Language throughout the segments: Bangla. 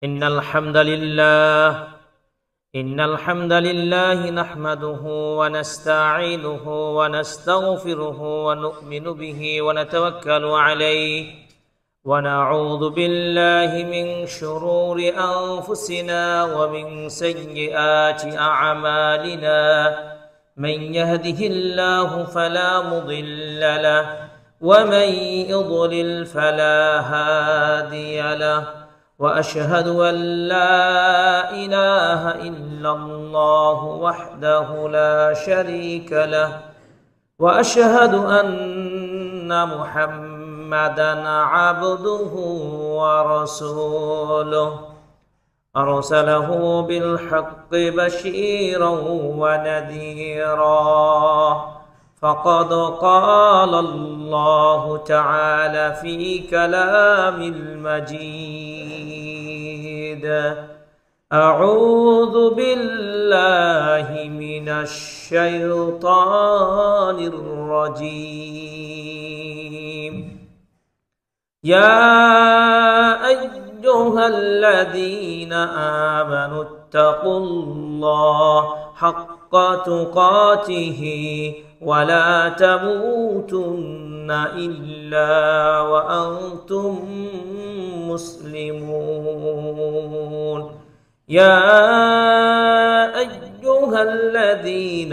إن الحمد لله نحمده ونستعينه ونستغفره ونؤمن به ونتوكل عليه ونعوذ بالله من شرور أنفسنا ومن سيئات أعمالنا من يهده الله فلا مضل له ومن يضلل فلا هادي له وأشهد أن لا إله إلا الله وحده لا شريك له وأشهد أن محمدًا عبده ورسوله أرسله بالحق بشيرا ونذيرا فقد قال الله تعالى في كلام المجيد أعوذ بالله من الشيطان الرجيم يا أيها الذين آمنوا اتقوا الله حق تقاته ولا تموتن إلا وأنتم مسلمون يا أيها الذين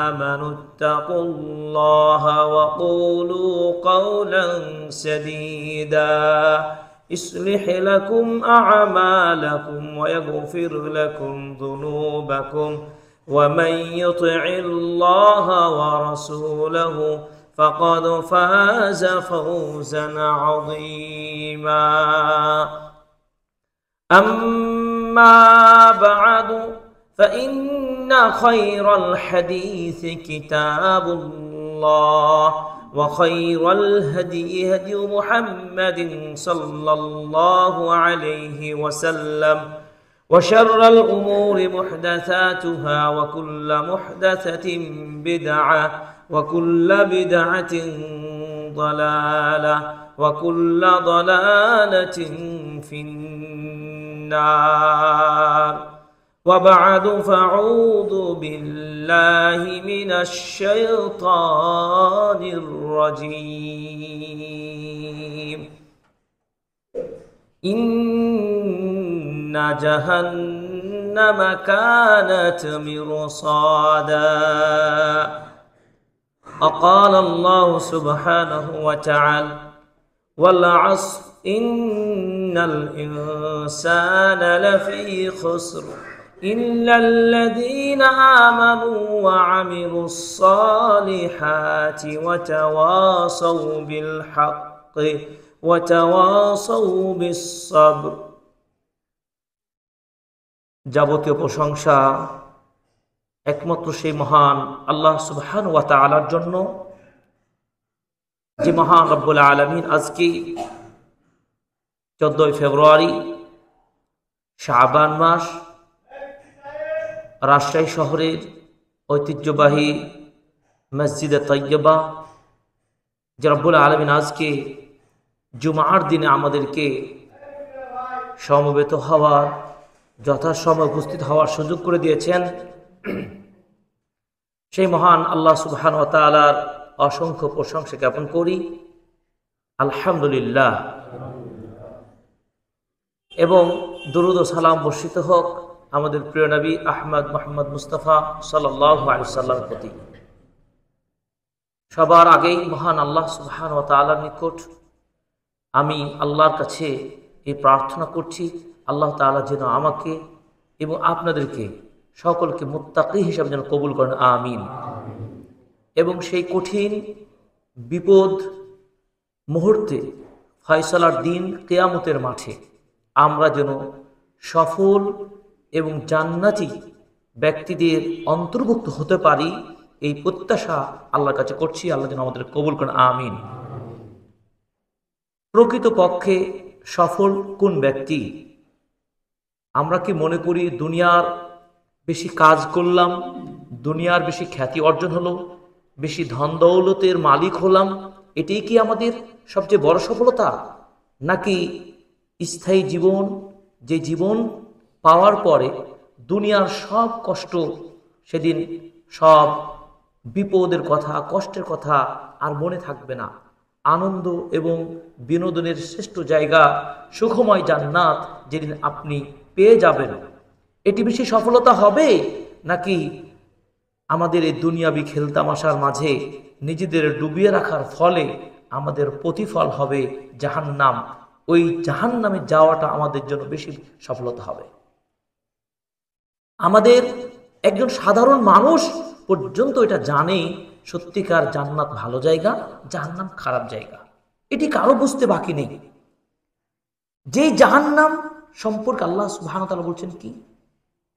آمنوا اتقوا الله وقولوا قولا سديدا يصلح لكم أعمالكم ويغفر لكم ذنوبكم ومن يطع الله ورسوله فقد فاز فوزا عظيما أما بعد فإن خير الحديث كتاب الله وخير الهدي هدي محمد صلى الله عليه وسلم وشر الأمور محدثاتها وكل محدثة بدعة وكل بدعة ضلالة وكل ضلالة في النار وبعد فاعوذ بالله من الشيطان الرجيم إن جهنم كانت مرصادا وقال الله سبحانه وتعالى والعصر إن الإنسان لفي خسر إلا الذين آمنوا وعملوا الصالحات وتواصوا بالحق وتواصوا بالصبر যাবতীয় প্রশংসা একমাত্র সেই মহান আল্লাহ সুবহানাহু ওয়া তাআলার জন্য, যে মহান রব্বুল আলামিন আজকে 14 ফেব্রুয়ারি শাবান মাস রাজশাহী শহরের ঐতিহ্যবাহী মসজিদে তৈয়বা, যে রব্বুল আলামিন আজকে জুমার দিনে আমাদেরকে সমবেত হওয়ার, যথাসময়ে উপস্থিত হওয়ার সুযোগ করে দিয়েছেন, সেই মহান আল্লাহ সুবহানাহু ওয়া তাআলার অসংখ্য প্রশংসা জ্ঞাপন করি, আলহামদুলিল্লাহ। এবং দরুদ ও সালাম বর্ষিত হোক আমাদের প্রিয় নবী আহমদ মুহাম্মদ মুস্তাফা সাল্লাল্লাহু আলাইহি ওয়াসাল্লামের প্রতি। সবার আগেই মহান আল্লাহ সুবহানাহু ওয়া তাআলার নিকট আমি আল্লাহর কাছে এই প্রার্থনা করছি, আল্লাহ তাআলা যেন আমাকে এবং আপনাদেরকে সকলকে মুত্তাকি হিসাবে যেন কবুল করেন, আমিন। এবং সেই কঠিন বিপদ মুহূর্তে, ফয়সালার দিন, কিয়ামতের মাঠে আমরা যেন সফল এবং জান্নাতি ব্যক্তিদের অন্তর্ভুক্ত হতে পারি, এই প্রত্যাশা আল্লাহর কাছে করছি। আল্লাহ যেন আমাদের কবুল করেন, আমিন। প্রকৃতপক্ষে সফল কোন ব্যক্তি? আমরা কি মনে করি দুনিয়ার বেশি কাজ করলাম, দুনিয়ার বেশি খ্যাতি অর্জন হলো, বেশি ধন দৌলতের মালিক হলাম, এটাই কি আমাদের সবচেয়ে বড় সফলতা? নাকি স্থায়ী জীবন, যে জীবন পাওয়ার পরে দুনিয়ার সব কষ্ট, সেদিন সব বিপদের কথা, কষ্টের কথা আর মনে থাকবে না। আনন্দ এবং বিনোদনের শ্রেষ্ঠ জায়গা, সুখময় জান্নাত যেদিন আপনি পেয়ে যাবেন, এটি বেশি সফলতা হবে নাকি আমাদের এই দুনিয়াবি খেলতামাশার মাঝে নিজেদের ডুবিয়ে রাখার ফলে আমাদের প্রতিফল হবে জাহান্নাম? ওই জাহান্নামে যাওয়াটা আমাদের জন্য বেশি সফলতা হবে। আমাদের একজন সাধারণ মানুষ পর্যন্ত এটা জানে সত্যিকার জান্নাত ভালো জায়গা, জাহান্নাম খারাপ জায়গা। এটি কারো বুঝতে বাকি নেই। যেই জাহান্নাম সম্পর্কে আল্লাহ সুবহানাহু ওয়া তাআলা বলছেন কি,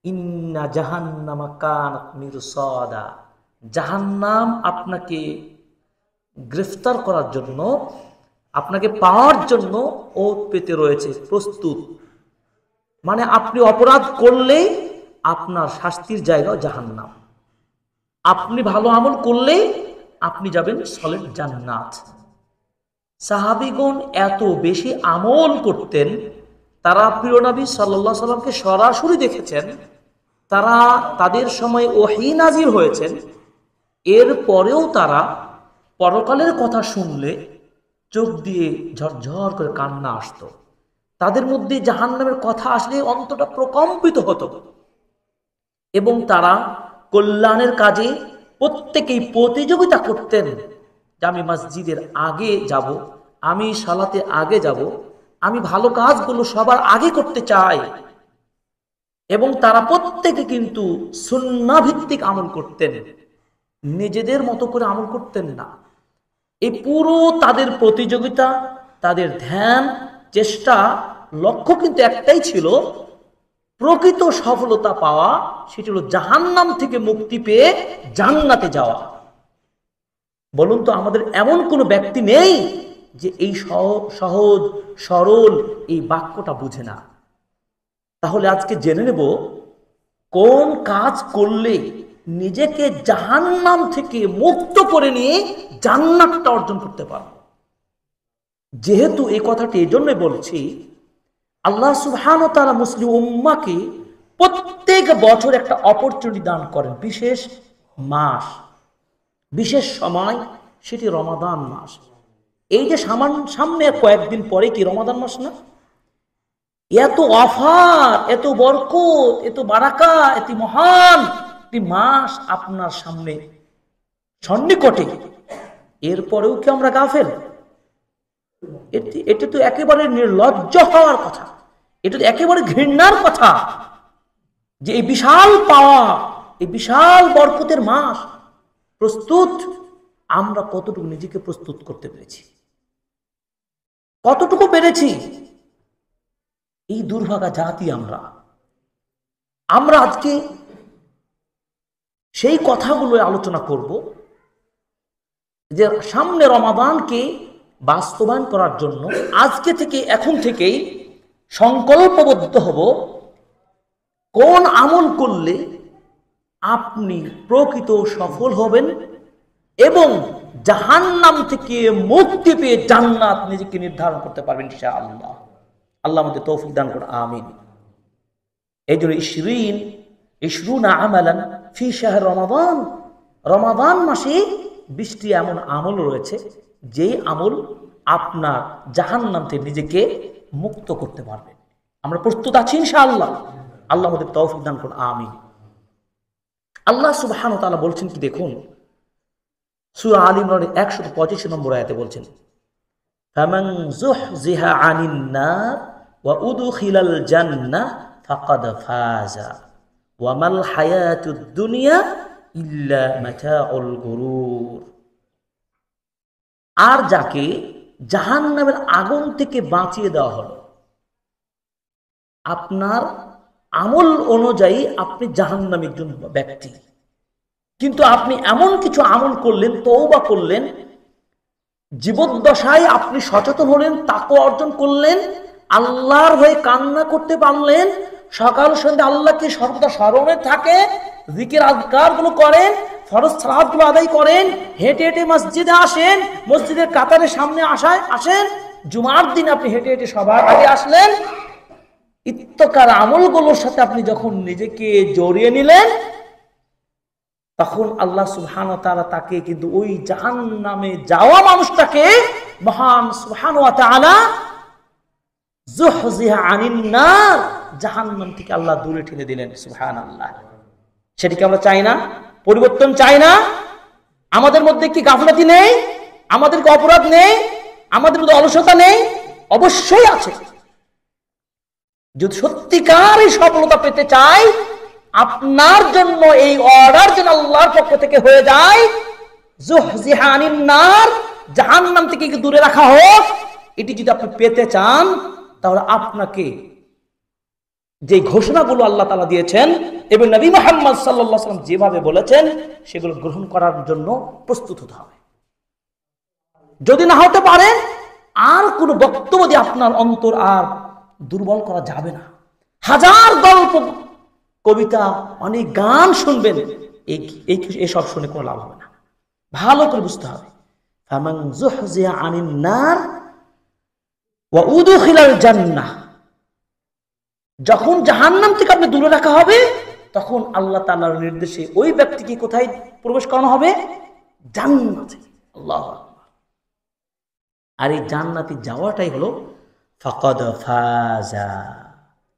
ইন্না জাহান্নামা কানাত মিরসাদা, জাহান্নাম আপনাকে গ্রেফতার করার জন্য, আপনাকে পাওয়ার জন্য ওত পেতে রয়েছে, প্রস্তুত। মানে আপনি অপরাধ করলেই আপনার শাস্তির জায়গা জাহান্নাম, আপনি ভালো আমল করলে আপনি যাবেন সলিড জান্নাত। সাহাবীগণ এত বেশি আমল করতেন, তারা প্রিয় নবী সাল্লাল্লাহু আলাইহি সাল্লামকে সরাসরি দেখেছেন, তারা তাদের সময় ওহী নাজিল হয়েছেন, এর পরেও তারা পরকালের কথা শুনলে চোখ দিয়ে ঝরঝর করে কান্না আসতো। তাদের মধ্যে জাহান্নামের কথা আসলে অন্তরটা প্রকম্পিত হতো এবং তারা কল্যাণের কাজে প্রত্যেকেই প্রতিযোগিতা করতেন যে আমি মসজিদের আগে যাব, আমি সালাতে আগে যাব, আমি ভালো কাজগুলো সবার আগে করতে চাই। এবং তারা প্রত্যেকে কিন্তু সুন্নাহ ভিত্তিক আমল করতেন, নিজেদের মতো করে আমল করতেন না। এই পুরো তাদের প্রতিযোগিতা, তাদের ধ্যান, চেষ্টা, লক্ষ্য কিন্তু একটাই ছিল, প্রকৃত সফলতা পাওয়া, সেটি হলো জাহান্নাম থেকে মুক্তি পেয়ে জান্নাতে যাওয়া। বলুন তো, আমাদের এমন কোনো ব্যক্তি নেই যে এই সহজ সরল এই বাক্যটা বুঝে না। তাহলে আজকে জেনে নেব কোন কাজ করলে নিজেকে জাহান্নাম থেকে মুক্ত করে নিয়ে জান্নাতটা অর্জন করতে পারব। যেহেতু এই কথাটি এজন্যই বলছি, আল্লাহ সুবহানাহু ওয়া তাআলা মুসলিম উম্মাহকে প্রত্যেক বছর একটা অপরচুনিটি দান করেন, বিশেষ মাস, বিশেষ সময়, সেটি রমাদান মাস। এই যে সামনে কয়েকদিন পরে কি রমাদান মাস না? এত অফার, এত বরকত, এত বারাকা, এত মহান একটি মাস আপনার সামনে সন্নিকটে, এরপরেও কি আমরা গাফেল? এটা তো একেবারে নির্লজ্জ হওয়ার কথা, এটা তো একেবারে ঘৃণার কথা যে এই বিশাল পাওয়া, এই বিশাল বরকতের মাস প্রস্তুত, আমরা কতটুকু নিজেকে প্রস্তুত করতে পেরেছি, কতটুকু পেরেছি? এই দুর্ভাগা জাতি আমরা আজকে সেই কথাগুলো আলোচনা করব যে সামনে রমাদানকে বাস্তবায়ন করার জন্য আজকে থেকে, এখন থেকেই সংকল্পবদ্ধ হব কোন আমল করলে আপনি প্রকৃত সফল হবেন এবং জাহান্নাম থেকে মুক্তি পেয়ে জান্নাত নিজেকে নির্ধারণ করতে পারবেন ইনশাআল্লাহ। আল্লাহ আমাদের তৌফিক দান করুন, আমিন। এই জন্য ইশরুনা আমালান ফি শাহর রমাদান, রমাদান মাসে 20টি এমন আমল রয়েছে যেই আমল আপনার জাহান্নাম থেকে নিজেকে মুক্ত করতে পারবে। আমরা প্রস্তুত আছি ইনশাআল্লাহ। আল্লাহ আমাদের তৌফিক দান করুন, আমিন। আল্লাহ সুবহানাহু ওয়া তাআলা বলছেন কি, দেখুন সূরা আল ইমরানের 125 নম্বর আয়াতে বলছেন, ফামান যুহজিহা আনিন নার ওয়া উদখিলাল জান্নাহ ফাকাদ ফাজা ওয়া মাল হায়াতুদ দুনিয়া ইল্লা মাতাউল গুরুর। আর যাকে জাহান্নামের আগুন থেকে বাঁচিয়ে দেওয়া হলো, আপনার আমল অনুযায়ী আপনি জাহান্নামী একজন ব্যক্তি, কিন্তু আপনি এমন কিছু আমল করলেন, তওবা করলেন, জীবদ্দশায় আপনি সচেতন হলেন, তাকওয়া অর্জন করলেন, আল্লাহর হয়ে কান্না করতে পারলেন, সকাল সন্ধ্যা আল্লাহকে সর্বদা স্মরণে থাকে, জিকির আজকার গুলো করেন, ফরজ সালাতগুলো আদায় করেন, হেঁটে হেঁটে মসজিদে আসেন, মসজিদের কাতারের সামনে আসেন, জুমার দিন আপনি হেঁটে হেঁটে সবার আগে আসলেন, ইত্তকার আমলগুলোর সাথে আপনি যখন নিজেকে জড়িয়ে নিলেন, তখন আল্লাহ সুবহানাহু ওয়া তাআলা তাকে কিন্তু ওই জাহান্নামে যাওয়া মানুষটাকে মহান সুবহানাহু ওয়া তাআলা যুহজিহা আনিন নার, জাহান্নাম থেকে আল্লাহ দূরে ঠেলে দিলেন। সুবহানাল্লাহ। সেটিকে আমরা চাই না? পরিবর্তন চাই না? আমাদের মধ্যে কি গাফলাতি নেই? আমাদের কি অপরাধ নেই? আমাদের মধ্যে অলসতা নেই? অবশ্যই আছে। যদি সত্যিকার এই সফলতা পেতে চাই, আপনার জন্য এই অর্ডার যেন আল্লাহর পক্ষ থেকে হয়ে যায়, যুহজিহা আনিন নার, জাহান্নাম থেকে দূরে রাখা হোক, এটি যদি আপনি পেতে চান, তাহলে আপনাকে যে ঘোষণাগুলো আল্লাহ তাআলা দিয়েছেন এবং নবী মুহাম্মদ সাল্লাল্লাহু আলাইহি ওয়াসাল্লাম যেভাবে বলেছেন, সেগুলো গ্রহণ করার জন্য প্রস্তুত হতে হবে। যদি না হতে পারে, আর কোনো বক্তব্য দিয়ে আপনার অন্তর আর দুর্বল করা যাবে না। হাজার গল্প, কবিতা, অনেক গান শুনবেন, এইসব শুনে কোনো লাভ হবে না। ভালো করে বুঝতে হবে, ফামান যুহজিহা আনিন নার ওয়া উদখিলাল জান্নাহ, যখন জাহান্নাম থেকে আপনি দূরে রাখা হবে, তখন আল্লাহ তাআলার নির্দেশে ওই ব্যক্তিকে কোথায় প্রবেশ করানো হবে? জান্নাতে। আল্লাহু আকবার। আর এই জান্নাতে যাওয়াটাই হলো ফাকাদ ফাজা,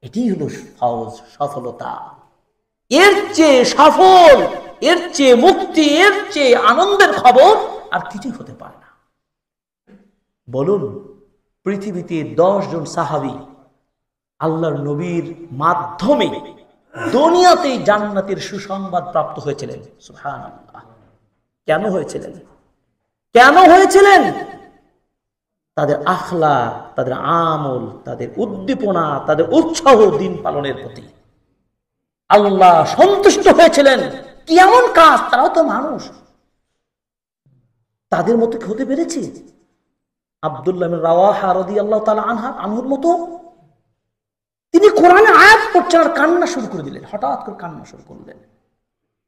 এটি হলো ফাউজ, সফলতা। এর চেয়ে সফল, এর চেয়ে মুক্তি, এর চেয়ে আনন্দের খবর আর কিছুই হতে পারে না। বলুন, পৃথিবীতে 10 জন সাহাবী আল্লাহর নবীর মাধ্যমে দুনিয়াতেই জান্নাতের সুসংবাদ প্রাপ্ত হয়েছিলেন। সুবহানাল্লাহ। কেন হয়েছিলেন? কেন হয়েছিলেন? তাদের আখলাক, তাদের আমল, তাদের উদ্দীপনা, তাদের উৎসাহ দিন পালনের প্রতি আল্লাহ সন্তুষ্ট হয়েছিলেন। কি এমন কাজ, তারাও তো মানুষ, তাদের মতো কি হতে পেরেছে? আব্দুল্লাহ বিন রাওয়াহা রাদিয়াল্লাহু তাআলা আনহুর মতো তিনি কোরআনে আয়াত পড়ছেন আর কান্না শুরু করে দিলেন। হঠাৎ করে কান্না শুরু করলেন।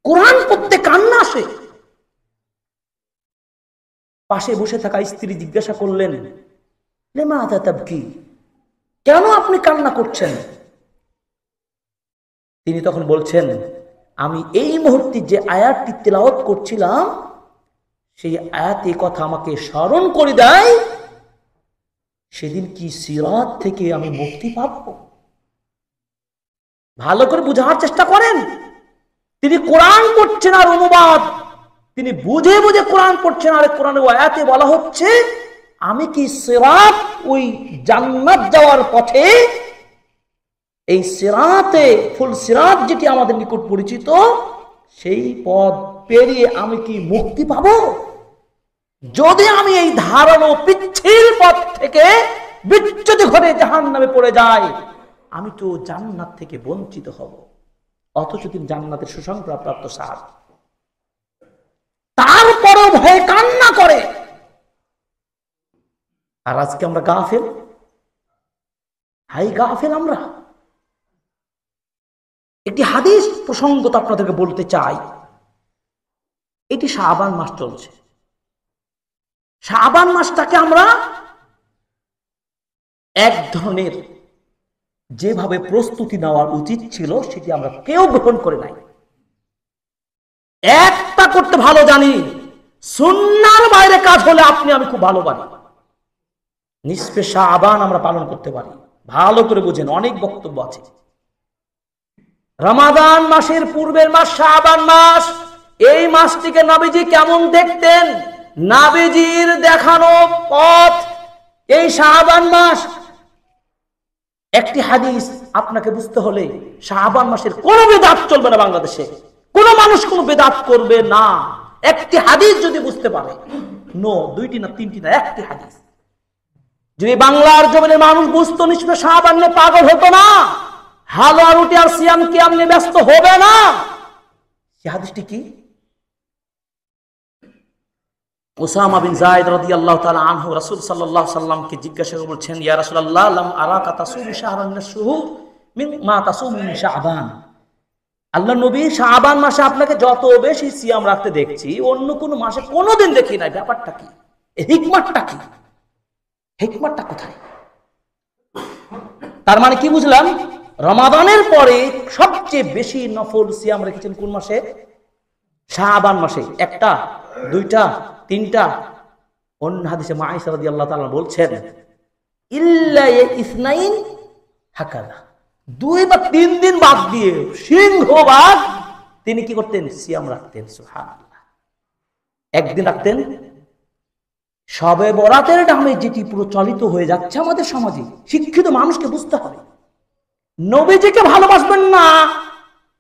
কোরআন পড়তে কান্না আসে। পাশে বসে থাকা স্ত্রী জিজ্ঞাসা করলেন, লিমাযা তাবকি, কেন আপনি কান্না করছেন? তিনি তখন বলছেন, আমি এই মুহূর্তে যে আয়াতটি তেলাওয়াত করছিলাম, সেই আয়াতে কথা আমাকে স্মরণ করে দেয়, সেদিন কি সিরাত থেকে আমি মুক্তি পাব। ভালো করে বুঝার চেষ্টা করেন। তিনি কোরআন পড়ছেন আর অনুবাদ, তিনি বুঝে বুঝে কোরআন পড়ছেন, আর কোরআনের আয়াতে বলা হচ্ছে, আমি কি সিরাত, ওই জান্নাত যাওয়ার পথে, এই সিরাতে, ফুল সিরাত যেটি আমাদের নিকট পরিচিত, সেই পথ পেরিয়ে আমি কি মুক্তি পাব? যদি আমি এই ধারালো পিচ্ছিল পথ থেকে বিচ্যুতি ঘটে জাহান্নামে পড়ে যাই, আমি তো জান্নাত থেকে বঞ্চিত হব। অথচ তিনি জান্নাতের সুসংবাদ প্রাপ্ত সাহাবী, তারপরও ভয়ে কান্না করে। আর আজকে আমরা গাফেল, হাই গাফেল আমরা। একটি হাদিস প্রসঙ্গত আপনাদেরকে বলতে চাই। এটি শাবান মাস চলছে। শাবান মাসটাকে আমরা এক ধরনের যেভাবে প্রস্তুতি নেওয়ার উচিত ছিল, সেটি আমরা কেউ গ্রহণ করে নাই। একটা করতে ভালো জানি, সুন্নাহর বাইরে কাজ হলে আপনি আমি খুব ভালো পারি। নিসফে শাবান আমরা পালন করতে পারি। ভালো করে বুঝেন, অনেক বক্তব্য আছে। রমাদান মাসের পূর্বের মাস শাবান মাস। এই মাসটিকে নবীজি কেমন দেখতেন, নবীজির দেখানো পথ এই শাবান মাস। একটি হাদিস আপনাকে বুঝতে হলে, শাবান মাসের কোন বিদআত চলবে না বাংলাদেশে, কোন মানুষ কোন বিদআত করবে না। একটি হাদিস যদি বুঝতে পারে, নো, দুইটি না তিনটি না, একটি হাদিস যদি বাংলার জমিনের মানুষ বুঝতো, নিশ্চয় শাবান নিয়ে পাগল হতো না, হালুয়া রুটি আর সিয়াম কিয়াম নিয়ে ব্যস্ত হবে না। সে হাদিসটি কি? উসামা বিন যায়েদ রাদিয়াল্লাহু তাআলা আনহু রাসূল সাল্লাল্লাহু আলাইহি সাল্লামকে জিজ্ঞাসা করে বলছেন, ইয়া রাসূলুল্লাহ, লাম আরাকা তাসুমু শাহরান মিনাশ শুহুর মিম্মা তাসুমু মিন শাবান। আল্লাহর নবী, শাবান মাসে আপনাকে যত বেশি সিয়াম রাখতে দেখছি, অন্য কোন মাসে কোনোদিন দেখি নাই। ব্যাপারটা কি? হিকমতটা কি? হিকমতটা কোথায়? তার মানে কি বুঝলাম? রমাদানের পরে সবচেয়ে বেশি নফল সিয়াম রেখেছেন কোন মাসে? শাবান মাসে। একটা, দুইটা, তিনটা। অন্য হাদিসে মা আয়েশা রাদিয়াল্লাহু তাআলা বলছেন ইল্লা ইসনাইন হাকাদা, 2 বা 3 দিন বাদ দিয়ে সিংহভাগ তিনি কি করতেন? সিয়াম রাখতেন। সুবহানাল্লাহ। একদিন রাখতেন। শবে বরাতের নামে যেটি প্রচলিত হয়ে যাচ্ছে আমাদের সমাজে, শিক্ষিত মানুষকে বুঝতে হবে, নবীজিকে ভালোবাসবেন না,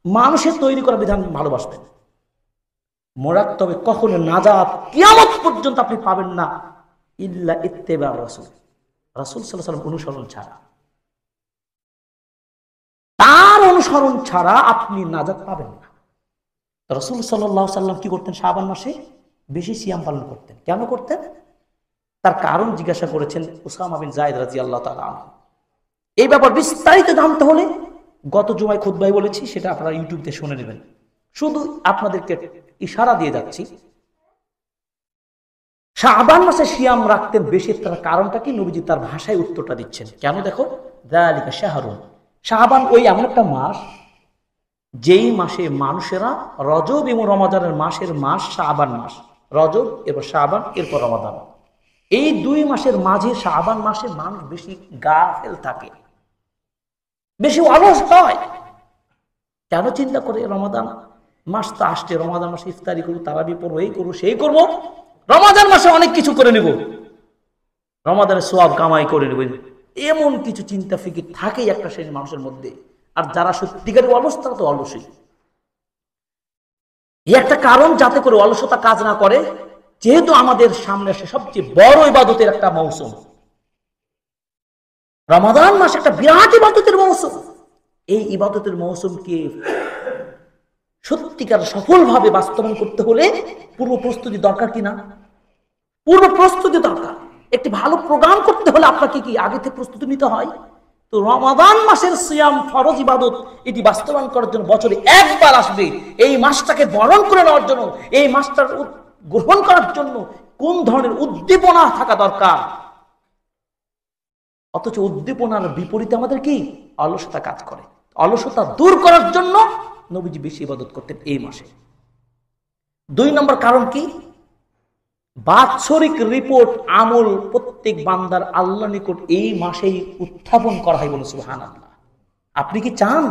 মানুষের তৈরি করা বিধান ভালোবাসবেন। মোরাক তবে কখনো নাজাত কিয়ামত পর্যন্ত আপনি পাবেন না ইল্লা ইত্তেবা রাসূল, রাসূল সাল্লাল্লাহু আলাইহি ওয়াসাল্লাম অনুসরণ ছাড়া। তার অনুসরণ ছাড়া আপনি নাজাত পাবেন না। রাসূল সাল্লাল্লাহু আলাইহি ওয়াসাল্লাম কি করতেন? শাবান মাসে বেশি সিয়াম পালন করতেন। কেন করতেন? তার কারণ জিজ্ঞাসা করেছেন উসামা বিন যায়েদ রাদিয়াল্লাহু তাআলা আনহু। এই ব্যাপার বিস্তারিত জানতে হলে গত জুমায় খুতবায় বলেছি, সেটা আপনারা ইউটিউবে শুনে নেবেন। শুধু আপনাদেরকে ইশারা দিয়ে যাচ্ছি, শাবান মাসে সিয়াম রাখতেন বেশি। তার কারণটা কি? নবীজি তার ভাষায় উত্তরটা দিচ্ছেন। কেন? দেখো, যালিকা শাহরুন, শাবান ওই এমন একটা মাস যেই মাসে মানুষেরা রজব এবং রমাদানের মাসের মাস শাবান মাস, রজব এরপর শাবান এরপর রমাদান, এই 2 মাসের মাঝে শাবান মাসে মানুষ বেশি গাফেল থাকে, বেশি অলস হয়। কেন চিন্তা করে রমাদান মাস তো আসছে, রমাদান মাসে ইফতারি করবো, তারাবি পড়বো, এই করবো, সেই করবো, রমাদান মাসে অনেক কিছু করে নিব, রমাদানের সওয়াব কামাই করে নেব, এমন কিছু চিন্তা ফিকির থাকেই একটা শ্রেণীর মানুষের মধ্যে। আর যারা সত্যিকারের অলস তারা তো অলসই। এই একটা কারণ যাতে করে অলসতা কাজ না করে, যেহেতু আমাদের সামনে আসে সবচেয়ে বড় ইবাদতের একটা মৌসুম, রমাদান মাস একটা বিরাট ইবাদতের মৌসুম। এই ইবাদতের মৌসুমকে সত্যিকার সফলভাবে বাস্তবায়ন করতে হলে পূর্ব প্রস্তুতি দরকার কিনা? পূর্ব প্রস্তুতি দরকার। একটি ভালো প্রোগ্রাম করতে হলে আপনাকে কি আগে থেকে প্রস্তুতি নিতে হয়? তো রমাদান মাসের সিয়াম ফরজ ইবাদত, এটি বাস্তবায়ন করার জন্য বছরে একবার আসবে। এই মাসটাকে বরণ করে নেওয়ার জন্য, এই মাসটার গ্রহণ করার জন্য কোন ধরনের উদ্দীপনা থাকা দরকার। অথচ উদ্দীপনার বিপরীতে আমাদের কি? অলসতা কাজ করে। অলসতা দূর করার জন্য নবীজি বেশি ইবাদত করতেন এই মাসে। 2 নম্বর কারণ কি? বাৎসরিক রিপোর্ট আমল প্রত্যেক বান্দার আল্লাহ নিকট এই মাসেই উত্থাপন করা হয়। বলে সুবহানাল্লাহ। আপনি কি চান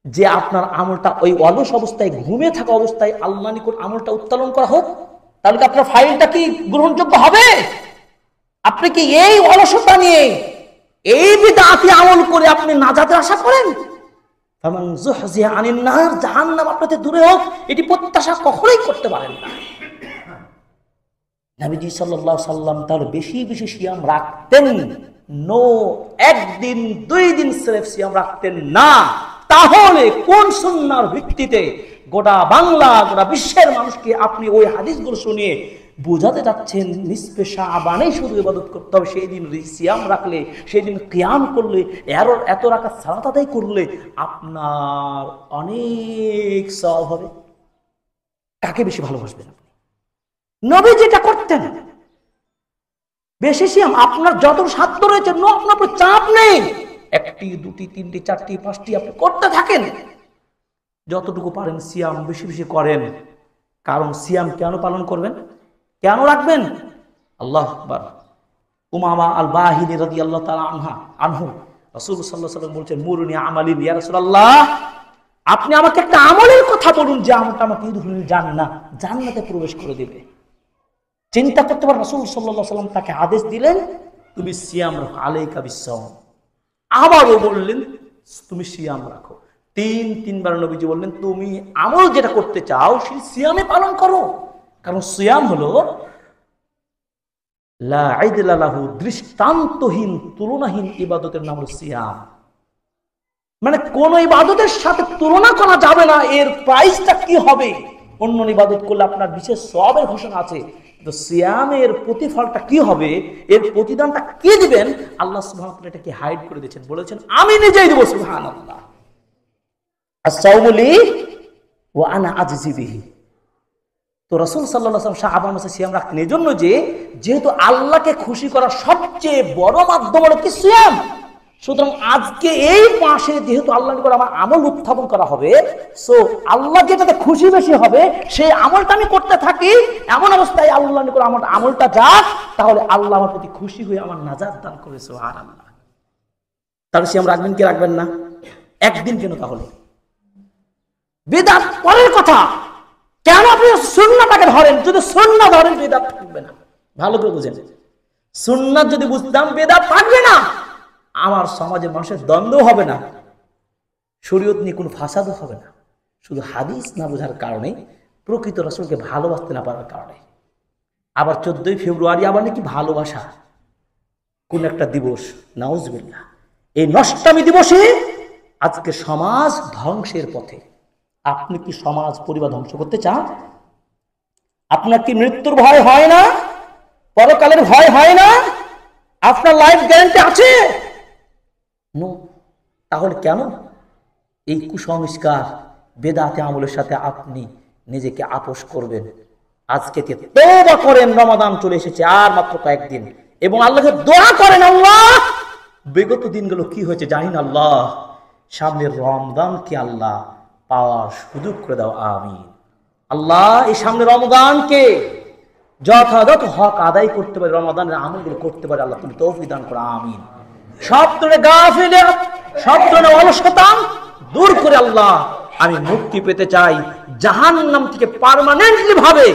যে আপনার আমলটা ওই অলস অবস্থায়, ঘুমে থাকা অবস্থায় আল্লাহ নিকট আমলটা উত্তোলন করা হোক? তাহলে কি আপনার ফাইলটা কি গ্রহণযোগ্য হবে? আপনি কি এই অলসতা নিয়ে, এই বিদআতি আমল করে আপনি নাজাতের আশা করেন? ফামান যুহজিহা আনিন নার, জাহান্নাম আপনাদের দূরে হোক, এটি প্রত্যাশা কখনোই করতে পারেন না। নবীজি সাল্লাল্লাহু আলাইহি সাল্লাম তার বেশি বেশি সিয়াম রাখতেন। নো, 1 দিন 2 দিন সিরেফ সিয়াম রাখতেন না। তাহলে কোন সুন্নাহর ভিত্তিতে গোটা বাংলা, গোটা বিশ্বের মানুষকে আপনি ওই হাদিসগুলো শুনিয়ে বোঝাতে যাচ্ছেন নিসফে শাবানেই শুধু ইবাদত করতে হবে? সেই দিন সিয়াম রাখলে, সেই দিন কিয়াম করলে, এত রাকাত সালাত আদায় করলে আপনার অনেক সওয়াব হবে। কাকে বেশি ভালোবাসবেন আপনি? নবী যেটা করতেন, বেশি সিয়াম আপনার যত সাধ্য রয়েছে, আপনার উপর চাপ নেই। 1টি, 2টি, 3টি, 4টি, 5টি আপনি করতে থাকেন। যতটুকু পারেন সিয়াম বেশি বেশি করেন। কারণ সিয়াম কেন পালন করবেন, কেন রাখবেন? আল্লাহু আকবার। উমামা আল বাহিনী রাদিয়াল্লাহু তাআলা আনহু, রাসূলুল্লাহ সাল্লাল্লাহু আলাইহি ওয়াসাল্লাম বলছেন, মুরুনি আমালিন ইয়া রাসূলুল্লাহ, আপনি আমাকে একটা আমলের কথা বলুন যে আমলটা আমাকে জান্নাতে প্রবেশ করে দিবে। চিন্তা করতে পারেন, রাসূল সাল্লাল্লাহু আলাইহি ওয়াসাল্লাম তাকে আদেশ দিলেন, তুমি সিয়াম রাখো, আলাইকা বিসসাওম। আবারও বললেন, তুমি সিয়াম রাখো। 3বার নবীজি বললেন, তুমি আমল যেটা করতে চাও সেই সিয়ামে পালন করো। কারণ সিয়াম হলো লা ইদলা লাহু, দৃষ্টান্তহীন, তুলনাহীন ইবাদতের নাম হলো সিয়াম। মানে কোন ইবাদতের সাথে তুলনা করা যাবে না। এর প্রাইসটা কি হবে? অন্য ইবাদত করলে আপনার বিশেষ সওয়াবের ঘোষণা আছে, কিন্তু সিয়ামের প্রতিফলটা কি হবে, এর প্রতিদানটা কি দিবেন, আল্লাহ সুবহানাহু ওয়া তাআলা এটাকে হাইড করে দিয়েছেন। বলেছেন, আমি নিজেই দেব। সুবহানাল্লাহ। আস-সাওমু লি ওয়া আনা আজজি বিহি। তো রাসূল সাল্লাল্লাহু আলাইহি ওয়াসাল্লাম শাবান মাসে সিয়াম রাখতেন এই জন্য যে, যেহেতু আল্লাহকে খুশি করার সবচেয়ে বড় মাধ্যম হলো কি? সিয়াম। সুতরাং আজকে এই মাসে যেহেতু আল্লাহ নিকট আমার আমল উত্থাপন করা হবে, সো আল্লাহ যেটাতে খুশি বেশি হবে সেই আমলটা আমি করতে থাকি। এমন অবস্থায় আল্লাহ নিকট আমার আমলটা যাক, তাহলে আল্লাহ আমার প্রতি খুশি হয়ে আমার নাজাত দান করে। সুবহানাল্লাহ। তাহলে সিয়াম রাখবেন কি রাখবেন না? একদিন কেন তাহলে? বিদআত পরের কথা, কেন আপনি সুন্নাহটাকে ধরেন? যদি সুন্নাহ ধরেন বিদআত থাকবে না। ভালো করে বুঝেন, সুন্নাহ যদি বুঝতাম বিদআত থাকবে না, আমার সমাজে মানুষের দ্বন্দ্ব হবে না, শরীয়ত নিয়ে কোনো ফাসাদও হবে না। শুধু হাদিস না বোঝার কারণে, প্রকৃত রাসূলকে ভালোবাসতে না পারার কারণে। আবার 14ই ফেব্রুয়ারি আবার নাকি ভালোবাসা কোন একটা দিবস, নাউজুবিল্লাহ। এই নষ্টামি দিবসে আজকে সমাজ ধ্বংসের পথে। আপনি কি সমাজ পরিবার ধ্বংস করতে চান? আপনার কি মৃত্যুর ভয় হয় না? পরকালের ভয় হয় না? আপনার লাইফ গ্যারান্টি আছে? নো। তাহলে কেন এই কুসংস্কার বেদাতে আমলের সাথে আপনি নিজেকে আপোষ করবেন? আজকে তওবা করেন, রমাদান চলে এসেছে আর মাত্র কয়েকদিন, এবং আল্লাহকে দোয়া করেন, আল্লাহ বিগত দিনগুলো কি হয়েছে জানি না, আল্লাহ সামনের রমজানকে আল্লাহ পাওয়ার সুযোগ করে দাও, আমিন। আল্লাহ এই সামনে রমজানকে যথাযথ হক আদায় করতে পারে, রমাদানের আমলগুলো করতে পারে, আল্লাহ তুমি তৌফিক দান করো, আমিন। সব ধরনের গাফিলিয়াত, সব ধরনের অলসতা দূর করে আল্লাহ আমি মুক্তি পেতে চাই জাহান্নাম থেকে পার্মানেন্টলি ভাবে।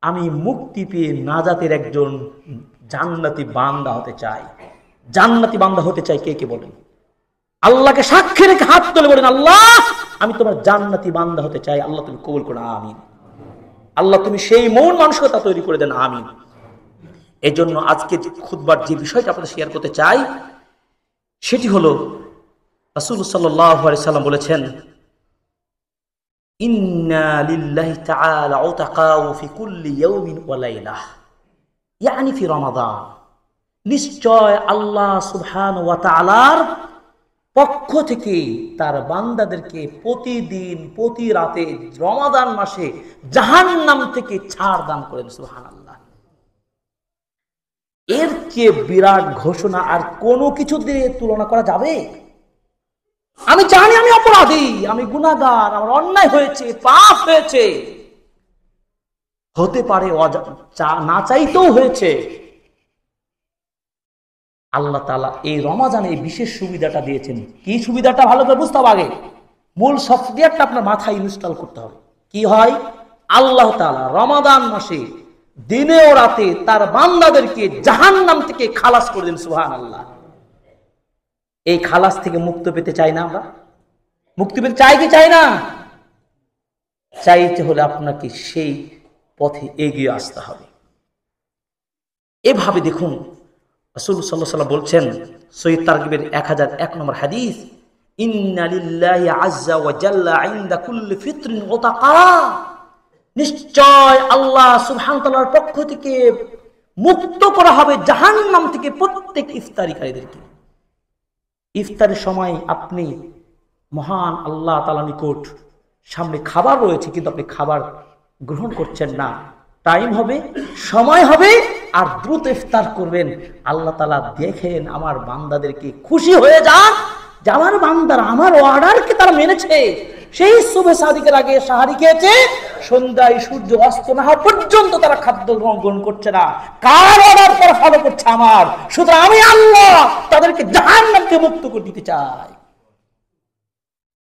আমি মুক্তি পেয়ে নাজাতের একজন জান্নাতি বান্দা হতে চাই। জান্নাতি বান্দা হতে চাই কে কে বলেন? আল্লাহকে সাক্ষী রেখে হাত তুলে বলেন, আল্লাহ আমি তোমার জান্নাতি বান্দা হতে চাই, আল্লাহ তুমি কবুল করো, আমিন। আল্লাহ তুমি সেই মন মানসিকতা তৈরি করে দেন, আমিন। এই জন্য আজকে খুতবার যে বিষয়টা আপনাদের শেয়ার করতে চাই সেটি হলো, রাসূল সাল্লাল্লাহু আলাইহি সাল্লাম বলেছেন, ইন্না লিল্লাহি তাআলা উতাকাউ ফি কুল্লি ইয়াউমিন ওয়া লাইলাহ, ইয়ানি ফি রমাদান। নিশ্চয় আল্লাহ সুবহানাহু ওয়া তাআলার পক্ষ থেকে তার বান্দাদেরকে প্রতিদিন প্রতি রাতে রমাদান মাসে জাহান্নাম থেকে ছাড় দান করেন। সুবহানাল্লাহ। এর চেয়ে বিরাট ঘোষণা আর কোনো কিছু দিয়ে তুলনা করা যাবে? আমি জানি আমি অপরাধী, আমি গুনাহগার, আমার অন্যায় হয়েছে, পাপ হয়েছে, হতে পারে না চাইতেও হয়েছে। আল্লাহ তাআলা এই রমাজানে এই বিশেষ সুবিধাটা দিয়েছেন। কি সুবিধাটা ভালো করে বুঝতে হবে। আগে মূল সফটওয়্যারটা আপনার মাথায় ইনস্টল করতে হবে। কি হয়? আল্লাহ তাআলা রমাদান মাসে দিনে ও রাতে তার বান্দাদেরকে জাহান্নাম থেকে খালাস করে দেন। সুবহানাল্লাহ। এই খালাস থেকে মুক্ত পেতে চাই না আমরা? মুক্তি পেতে চাই কি চাই না? চাইতে হলে আপনাকে সেই পথে এগিয়ে আসতে হবে। এভাবে দেখুন, রাসূল সাল্লাল্লাহু আলাইহি ওয়াসাল্লাম বলছেন, সহিহ তারগিবের 1001 নম্বর হাদিস, ইন্না লিল্লাহি আযজা ওয়া জাল্লা ইনদা কুল্লি ফিতরিন উতাকা। নিশ্চয় আল্লাহ সুবহানাহু ওয়া তাআলার পক্ষ থেকে মুক্ত করা হবে জাহান্নাম থেকে প্রত্যেক ইফতারিকারীদেরকে। ইফতারের সময় আপনি মহান আল্লাহ তাআলার নিকট সামনে খাবার রয়েছে, কিন্তু আপনি খাবার গ্রহণ করছেন না। টাইম হবে, সময় হবে, আর দ্রুত ইফতার করবেন। আল্লাহ তাআলা দেখেন আমার বান্দাদেরকে, খুশি হয়ে যান যে আমার বান্দারা আমার অর্ডারকে তারা মেনেছে। সেই সুবহে সাদিকের আগে সাহারি খেয়েছে, সন্ধ্যায় সূর্য অস্ত না হওয়া পর্যন্ত তারা খাদ্য গ্রহণ করছে না। কার অর্ডার তারা ফলো করছে? আমার। সুতরাং আমি আল্লাহ তাদেরকে জাহান্নাম থেকে মুক্ত করে দিতে চাই।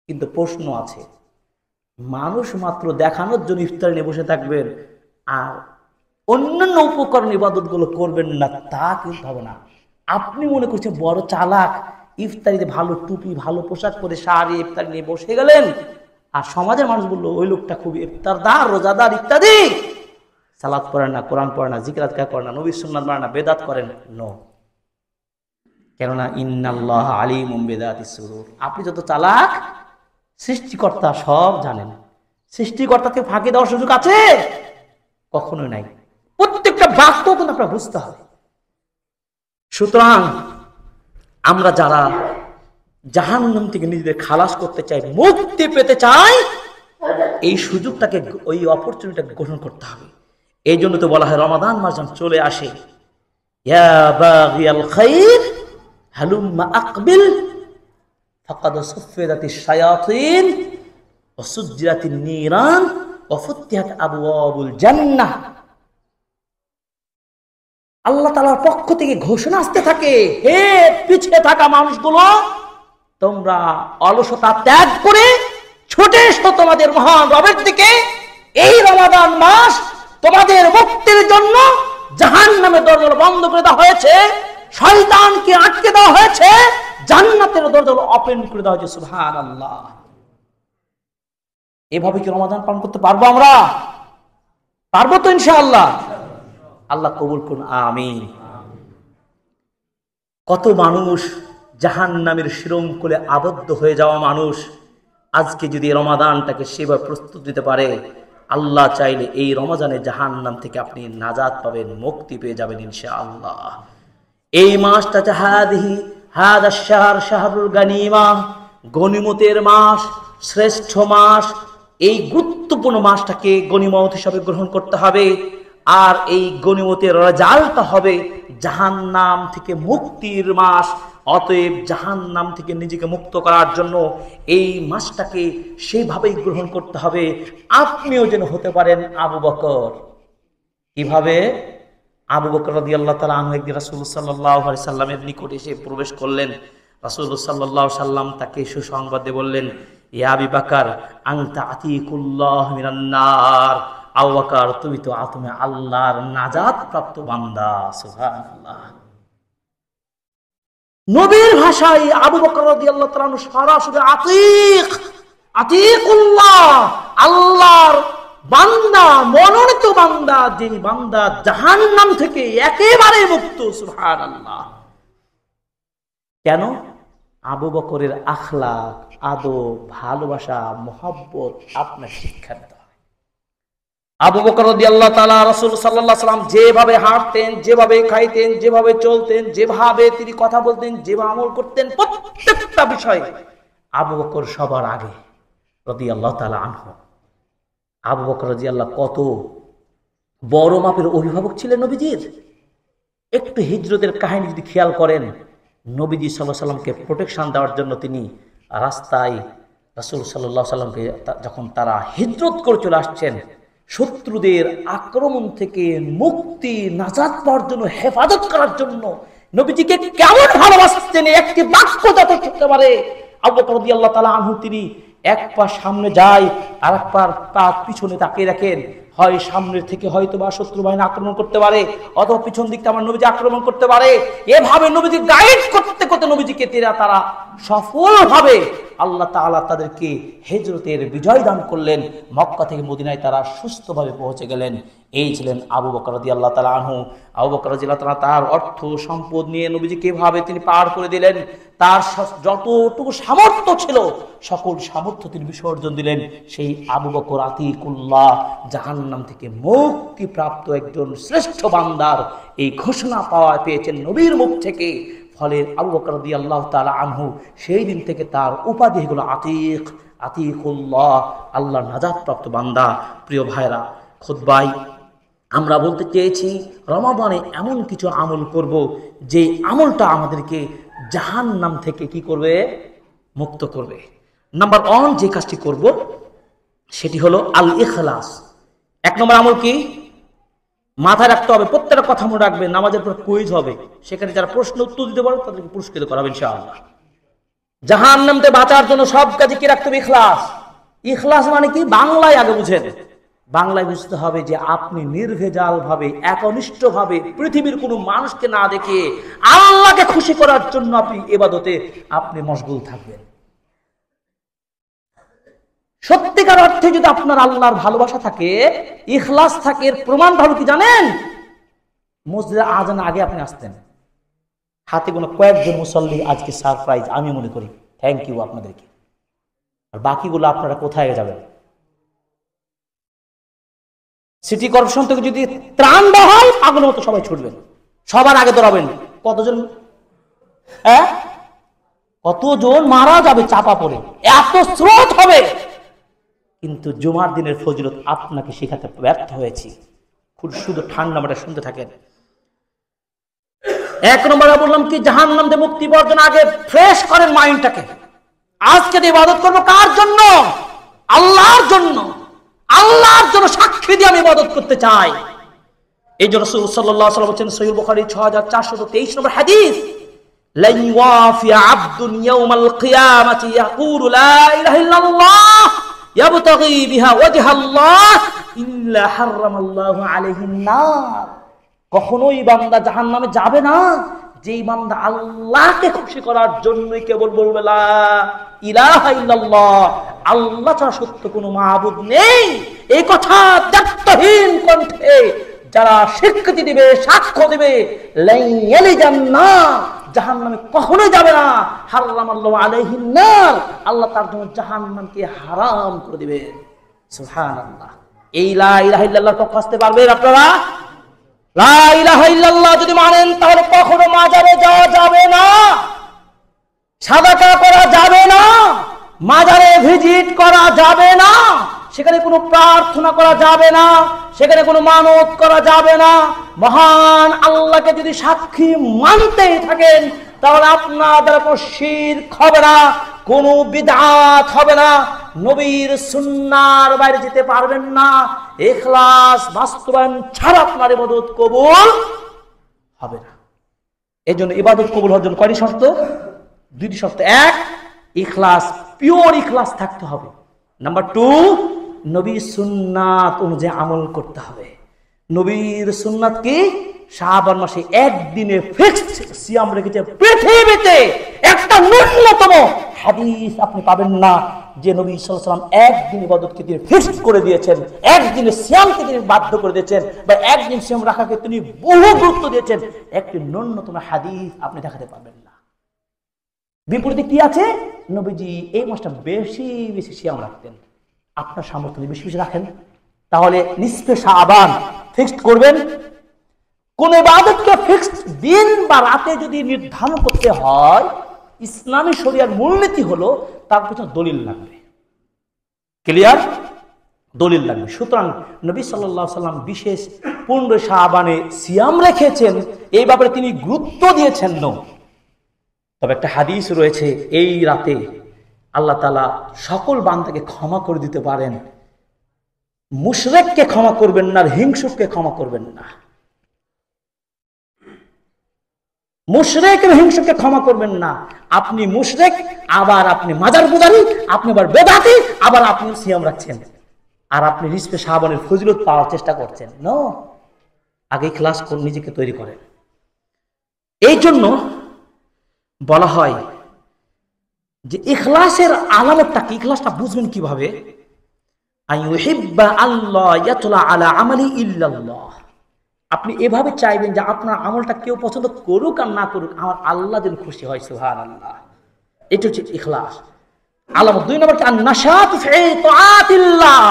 কিন্তু প্রশ্ন আছে, মানুষ মাত্র দেখানোর জন্য ইফতার নিয়ে বসে থাকবেন আর অন্যান্য উপকরণ ইবাদত গুলো করবেন না, তা কিন্তু হবে না। আপনি মনে করছেন বড় চালাক, ইফতারিতে ভালো টুপি ভালো পোশাক পরে সারি ইফতারি নিয়ে বসে গেলেন, আর সমাজের মানুষ বললো ওই লোকটা খুবই ইফতারদার, রোজাদার ইত্যাদি, সালাত পড়েন না, কোরআন পড়েন না, জিকির আজকার করেন না, নবীর সুন্নাত মানে না, বেদাত করেন। নো। কেননা ইন্নাল্লাহ আলিমুম বিযাতিস সুদূর। আপনি যত চালাক, সৃষ্টিকর্তা সব জানেন। সৃষ্টিকর্তাকে ফাঁকি দেওয়ার সুযোগ আছে? কখনোই নাই। প্রত্যেকটা বাক্য কিন্তু আপনার বুঝতে হবে। সুতরাং আমরা যারা জাহান্নাম থেকে নিজেদের খালাস করতে চাই, মুক্তি পেতে চাই, এই সুযোগটাকে, ওই অপরচুনিটিটাকে গ্রহণ করতে হবে। এই জন্য তো বলা হয় রমাদান মাস যখন চলে আসে, ইয়া বাগিয়াল খাইর হালুম্মা আকবিল ফাকাদ সুফিদাতিশ শায়াতিন ওয়া সুজ্জিরাতিন নিরান ওয়া ফুতিহাত আবওয়াবুল জান্নাহ। আল্লাহ তাআলার পক্ষ থেকে ঘোষণা আসতে থাকে, হে পিছিয়ে থাকা মানুষগুলো, তোমরা অলসতা ত্যাগ করে ছুটে এসো তোমাদের মহান রবের দিকে। এই রমাদান মাস তোমাদের মুক্তির জন্য জাহান্নামের দরজা বন্ধ করে দেওয়া হয়েছে, শয়তানকে আটকে দেওয়া হয়েছে, জান্নাতের দরজা ওপেন করে দেওয়া হয়েছে। সুবহানাল্লাহ। এভাবে কি রমাদান পালন করতে পারবো আমরা? পারবো তো ইনশাআল্লাহ? আল্লাহ কবুল করুন, আমিন। কত মানুষ জাহান্নামের শৃঙ্খলে আবদ্ধ হয়ে যাওয়া মানুষ আজকে যদি রমাদানটাকে সেভাবে প্রস্তুত দিতে পারে, আল্লাহ চাইলে এই রমাদানে জাহান্নাম থেকে আপনি নাজাত পাবেন, মুক্তি পেয়ে যাবেন ইনশাআল্লাহ। এই মাসটা হাদা শাহর শাহরুল গানিমা, গনিমতের মাস, শ্রেষ্ঠ মাস। এই গুরুত্বপূর্ণ মাসটাকে গনিমত হিসাবে গ্রহণ করতে হবে। আর এই গনিমতের রেজাল্টটা হবে জাহান্নাম থেকে মুক্তির মাস। অতএব জাহান্নাম থেকে নিজেকে মুক্ত করার জন্য এই মাসটাকে সেইভাবেই গ্রহণ করতে হবে, আপনিও যেন হতে পারেন আবু বকর। কিভাবে? আবু বকর রাদিয়াল্লাহু তাআলা আনহু একদিন রাসূলুল্লাহ সাল্লাল্লাহু আলাইহি সাল্লামের নিকটে এসে প্রবেশ করলেন। রাসূলুল্লাহ সাল্লাল্লাহু আলাইহি সাল্লাম তাকে সুসংবাদ দিয়ে বললেন, ইয়া আবু বকর আনতা আতিকুল্লাহ মিনান নার। আবু বকর, তুমি তো আল্লাহর নাজাত প্রাপ্ত বান্দা। সুবহানাল্লাহ। নবীর ভাষায় আবু বকর রাদিয়াল্লাহু তাআলা আনহু সরাসরি আতিকুল্লাহ, আল্লাহর বান্দা, মনোনীত বান্দা, যে বান্দা জাহান্নাম থেকে একেবারে মুক্ত। সুবহানাল্লাহ। কেন? আবু বকরের আখলাক, আদব, ভালোবাসা, মহব্বত আপনার শিক্ষা দিতে হবে। আবু বকর রাদিয়াল্লাহু তাআলা রাসূল সাল্লাল্লাহু আলাইহি ওয়াসাল্লাম যেভাবে হাঁটতেন, যেভাবে খাইতেন, যেভাবে চলতেন, যেভাবে তিনি কথা বলতেন, যেভাবে আমল করতেন, প্রত্যেকটা বিষয় আবু বকর সবার আগে রাদিয়াল্লাহু তাআলা আনহু। আবু বকর রাদিয়াল্লাহু কত বড় মাপের অভিভাবক ছিলেন নবীজির। একটু হিজরতের কাহিনী যদি খেয়াল করেন, নবীজি সাল্লাল্লাহু আলাইহি ওয়াসাল্লামকে প্রোটেকশন দেওয়ার জন্য তিনি রাস্তায় রাসূল সাল্লাল্লাহু আলাইহি ওয়াসাল্লামকে যখন তারা হিজরত করে চলে আসছেন, শত্রুদের আক্রমণ থেকে মুক্তি, নাজাত পাওয়ার জন্য, হেফাজত করার জন্য নবীজিকে কেমন ভালোবাসতেন একটি বাক্য যত করতে পারে। আবু বকর রাদিয়াল্লাহু তাআলা আনহু তিনি এক পা সামনে যায় আর এক পা পিছনে তাকিয়ে রাখেন। হয় সামনের থেকে হয়তো বা শত্রু বাহিনী আক্রমণ করতে পারে, অথবা পিছন দিক থেকে আমার নবীজি আক্রমণ করতে পারে। এভাবে নবীজি গাইড করতে করতে নবীজিকে তারা সফলভাবে আল্লাহ তাআলা তাদেরকে হিজরতের বিজয় দান করলেন। মক্কা থেকে মদিনায় তারা সুস্থভাবে পৌঁছে গেলেন। এই ছিলেন আবু বকর রাদিয়াল্লাহু তাআলা আনহু। আবু বকর রাদিয়াল্লাহু তাআলা তার অর্থ সম্পদ নিয়ে নবীজিকে কিভাবে তিনি পার করে দিলেন, তার যতটুকু সামর্থ্য ছিল সকল সামর্থ্য তিনি বিসর্জন দিলেন। সেই আবু বকর আতিকুল্লাহ, জাহান্নাম থেকে মুক্তি প্রাপ্ত একজন শ্রেষ্ঠ বান্দার এই ঘোষণা পেয়েছেন নবীর মুখ থেকে। ফলে আবু বকর রাদিয়াল্লাহু তাআলা আনহু সেই দিন থেকে তার উপাধি হলো আতিকুল্লাহ, আল্লাহর নাজাত প্রাপ্ত বান্দা। প্রিয় ভাইরা, খুতবায় আমরা বলতে চেয়েছি রমাদানে এমন কিছু আমল করব যে আমলটা আমাদেরকে জাহান্নাম থেকে কি করবে? মুক্ত করবে। নাম্বার 1 যে কাজটি করব সেটি হলো আল ইখলাস। 1 নম্বর আমল কি? মাথায় রাখতে হবে, প্রত্যেকটা কথা মনে রাখবে। নামাজের পর কুইজ হবে, সেখানে যারা প্রশ্ন উত্তর দিতে পারবে তাদেরকে পুরস্কৃত করা হবে ইনশাআল্লাহ। জাহান্নাম থেকে বাঁচার জন্য সব কাজে কি রাখতে হবে? ইখলাস। ইখলাস মানে কি? বাংলায় আগে বুঝেন। বাংলায় বুঝতে হবে যে আপনি নির্ভেজাল ভাবে, একনিষ্ঠ ভাবে, পৃথিবীর কোনো মানুষকে না দেখে আল্লাহকে খুশি করার জন্য আপনি ইবাদতে আপনি মশগুল থাকবেন। সত্যিকার অর্থে যদি আপনার আল্লাহর ভালোবাসা থাকে, ইখলাস থাকে, এর প্রমাণ ভালো কি জানেন? মসজিদে আজান আগে আপনি আসতেন। হাতে কোনো কয়েকজন মুসল্লি আজকে সারপ্রাইজ, আমি মনে করি। থ্যাংক ইউ আপনাদেরকে। আর বাকিগুলো আপনারা কোথায় যাবেন? সিটি কর্পোরেশন থেকে যদি ত্রাণ দেওয়া হয়, পাগলের মতো সবাই ছুটবেন, সবার আগে দৌড়াবেন। কতজন মারা যাবে চাপা পড়ে, এত স্রোত হবে। কিন্তু জুমার দিনের ফজিলত আপনাকে শেখাতে ব্যর্থ হয়েছি। শুধু ঠান্ডা মাঠে শুনতে থাকেন। এক নম্বরে বললাম কি, জাহান্নাম থেকে মুক্তি পাওয়ার জন্য আগে ফ্রেশ করেন মাইন্ডটাকে। আজকে ইবাদত করবো কার জন্য? আল্লাহর জন্য। আল্লাহর জন্য সাক্ষী দিয়ে আমি ইবাদত করতে চাই। এই জন্য রাসূল সাল্লাল্লাহু আলাইহি ওয়াসাল্লাম বলেন, সহিহ বুখারী 6423 নম্বর হাদিস, লা ইওয়াফি আবদুন ইয়াউমাল কিয়ামাতি ইয়াকুলু লা ইলাহা ইল্লাল্লাহ ইয়াবতাগি বিহা ওয়াজহাল্লাহ ইল্লা হারামাল্লাহু আলাইহিন নার। কখনোই বান্দা জাহান্নামে যাবে না যেই বান্দা আল্লাহকে খুশি করার জন্যই কেবল বলবে লা ইলাহা ইল্লাল্লাহ, আল্লাহ ছাড়া সত্য কোনো মাবুদ নেই, এই কথা দায়িত্বহীন কণ্ঠে যারা স্বীকৃতি দিবে, সাক্ষ্য দিবে, জাহান্নামে কখনোই যাবে না, হারামাল্লাহু আলাইহিন নার, আল্লাহ তার জন্য জাহান্নামকে হারাম করে দিবে। সুবহানাল্লাহ। এই লা ইলাহা ইল্লাল্লাহর পক্ষে আসতে পারবেন আপনারা? লা ইলাহা ইল্লাল্লাহ যদি মানেন তাহলে কখনো মাজারে যাওয়া যাবে না, সাদাকা করা যাবে না, মাজারে ভিজিট করা যাবে না, সেখানে কোনো প্রার্থনা করা যাবে না, সেখানে কোনো মানত করা যাবে না। মহান আল্লাহকে যদি সাক্ষী মানতেই থাকেন তাহলে আপনাদের কোনো শিরক হবে না, কোনো বিদআত হবে না, নবীর সুন্নাহর বাইরে যেতে পারবেন না। ইখলাস বাস্তবায়ন ছাড়া আপনার ইবাদত কবুল হবে না। এই জন্য ইবাদত কবুল হওয়ার জন্য কয়টি শর্ত? দুইটি শর্ত। এক, ইখলাস, পিওর ইখলাস থাকতে হবে। নাম্বার 2, নবীর সুন্নাত অনুযায়ী আমল করতে হবে। নবীর সুন্নাত কি? শাবান মাসে একদিনে ফিক্সড সিয়াম রেখেছে। পৃথিবীতে একটা ন্যূনতম হাদিস আপনি পাবেন না যে নবী সাল্লাল্লাহু আলাইহি ওয়াসাল্লাম একদিন ইবাদতকে তিনি ফিক্সড করে দিয়েছেন, একদিনে সিয়ামকে তিনি বাধ্য করে দিয়েছেন, বা একদিন সিয়াম রাখাকে তিনি বহু গুরুত্ব দিয়েছেন, একটি ন্যূনতম হাদিস আপনি দেখাতে পারবেন না। বিপরীতে কি আছে? নবীজি এই মাসটা বেশি বেশি সিয়াম রাখতেন। আপনার সামর্থ্য বেশি বেশি রাখেন, তাহলে নিসফে শাবান ফিক্সড করবেন। কোন ইবাদতকে ফিক্সড দিন বা রাতে যদি নির্ধারণ করতে হয়, ইসলামী শরিয়ার মূলনীতি হলো তার পিছনে দলিল লাগবে। ক্লিয়ার? দলিল লাগবে। সুতরাং নবী সাল্লাল্লাহু আলাইহি ওয়াসাল্লাম বিশেষ 15 শাবানে সিয়াম রেখেছেন, এই ব্যাপারে তিনি গুরুত্ব দিয়েছেন না। তবে একটা হাদিস রয়েছে, এই রাতে আল্লাহ তাআলা সকল বান্দাকে ক্ষমা করে দিতে পারেন, মুশরিককে ক্ষমা করবেন না, আর হিংসুককে ক্ষমা করবেন না। মুশরিক এবং হিংসুককে ক্ষমা করবেন না। আপনি মুশরিক, আবার আপনি মাজার পূজারী, আপনি আবার বেদাতি, আবার আপনি সিয়াম রাখছেন, আর আপনি নিসফে শাবানের ফজিলত পাওয়ার চেষ্টা করছেন। নো, আগে ইখলাস করে নিজেকে তৈরি করেন। এই জন্য বলা হয় যে ইখলাসের আলামতটা কি? ইখলাসটা বুঝবেন কিভাবে? আইয়ুহিব্বা আল্লাহ ইয়াতলা আলা আমালি ইল্লাল্লাহ। আপনি এভাবে চাইবেন যে আপনার আমলটা কেউ পছন্দ করুক আর না করুক, আমার আল্লাহ যেন খুশি হয়। সুবহানাল্লাহ। এটা হচ্ছে ইখলাস আলামত। 2 নম্বর কি? আন-নাশাত ফি তাআতিল্লাহ।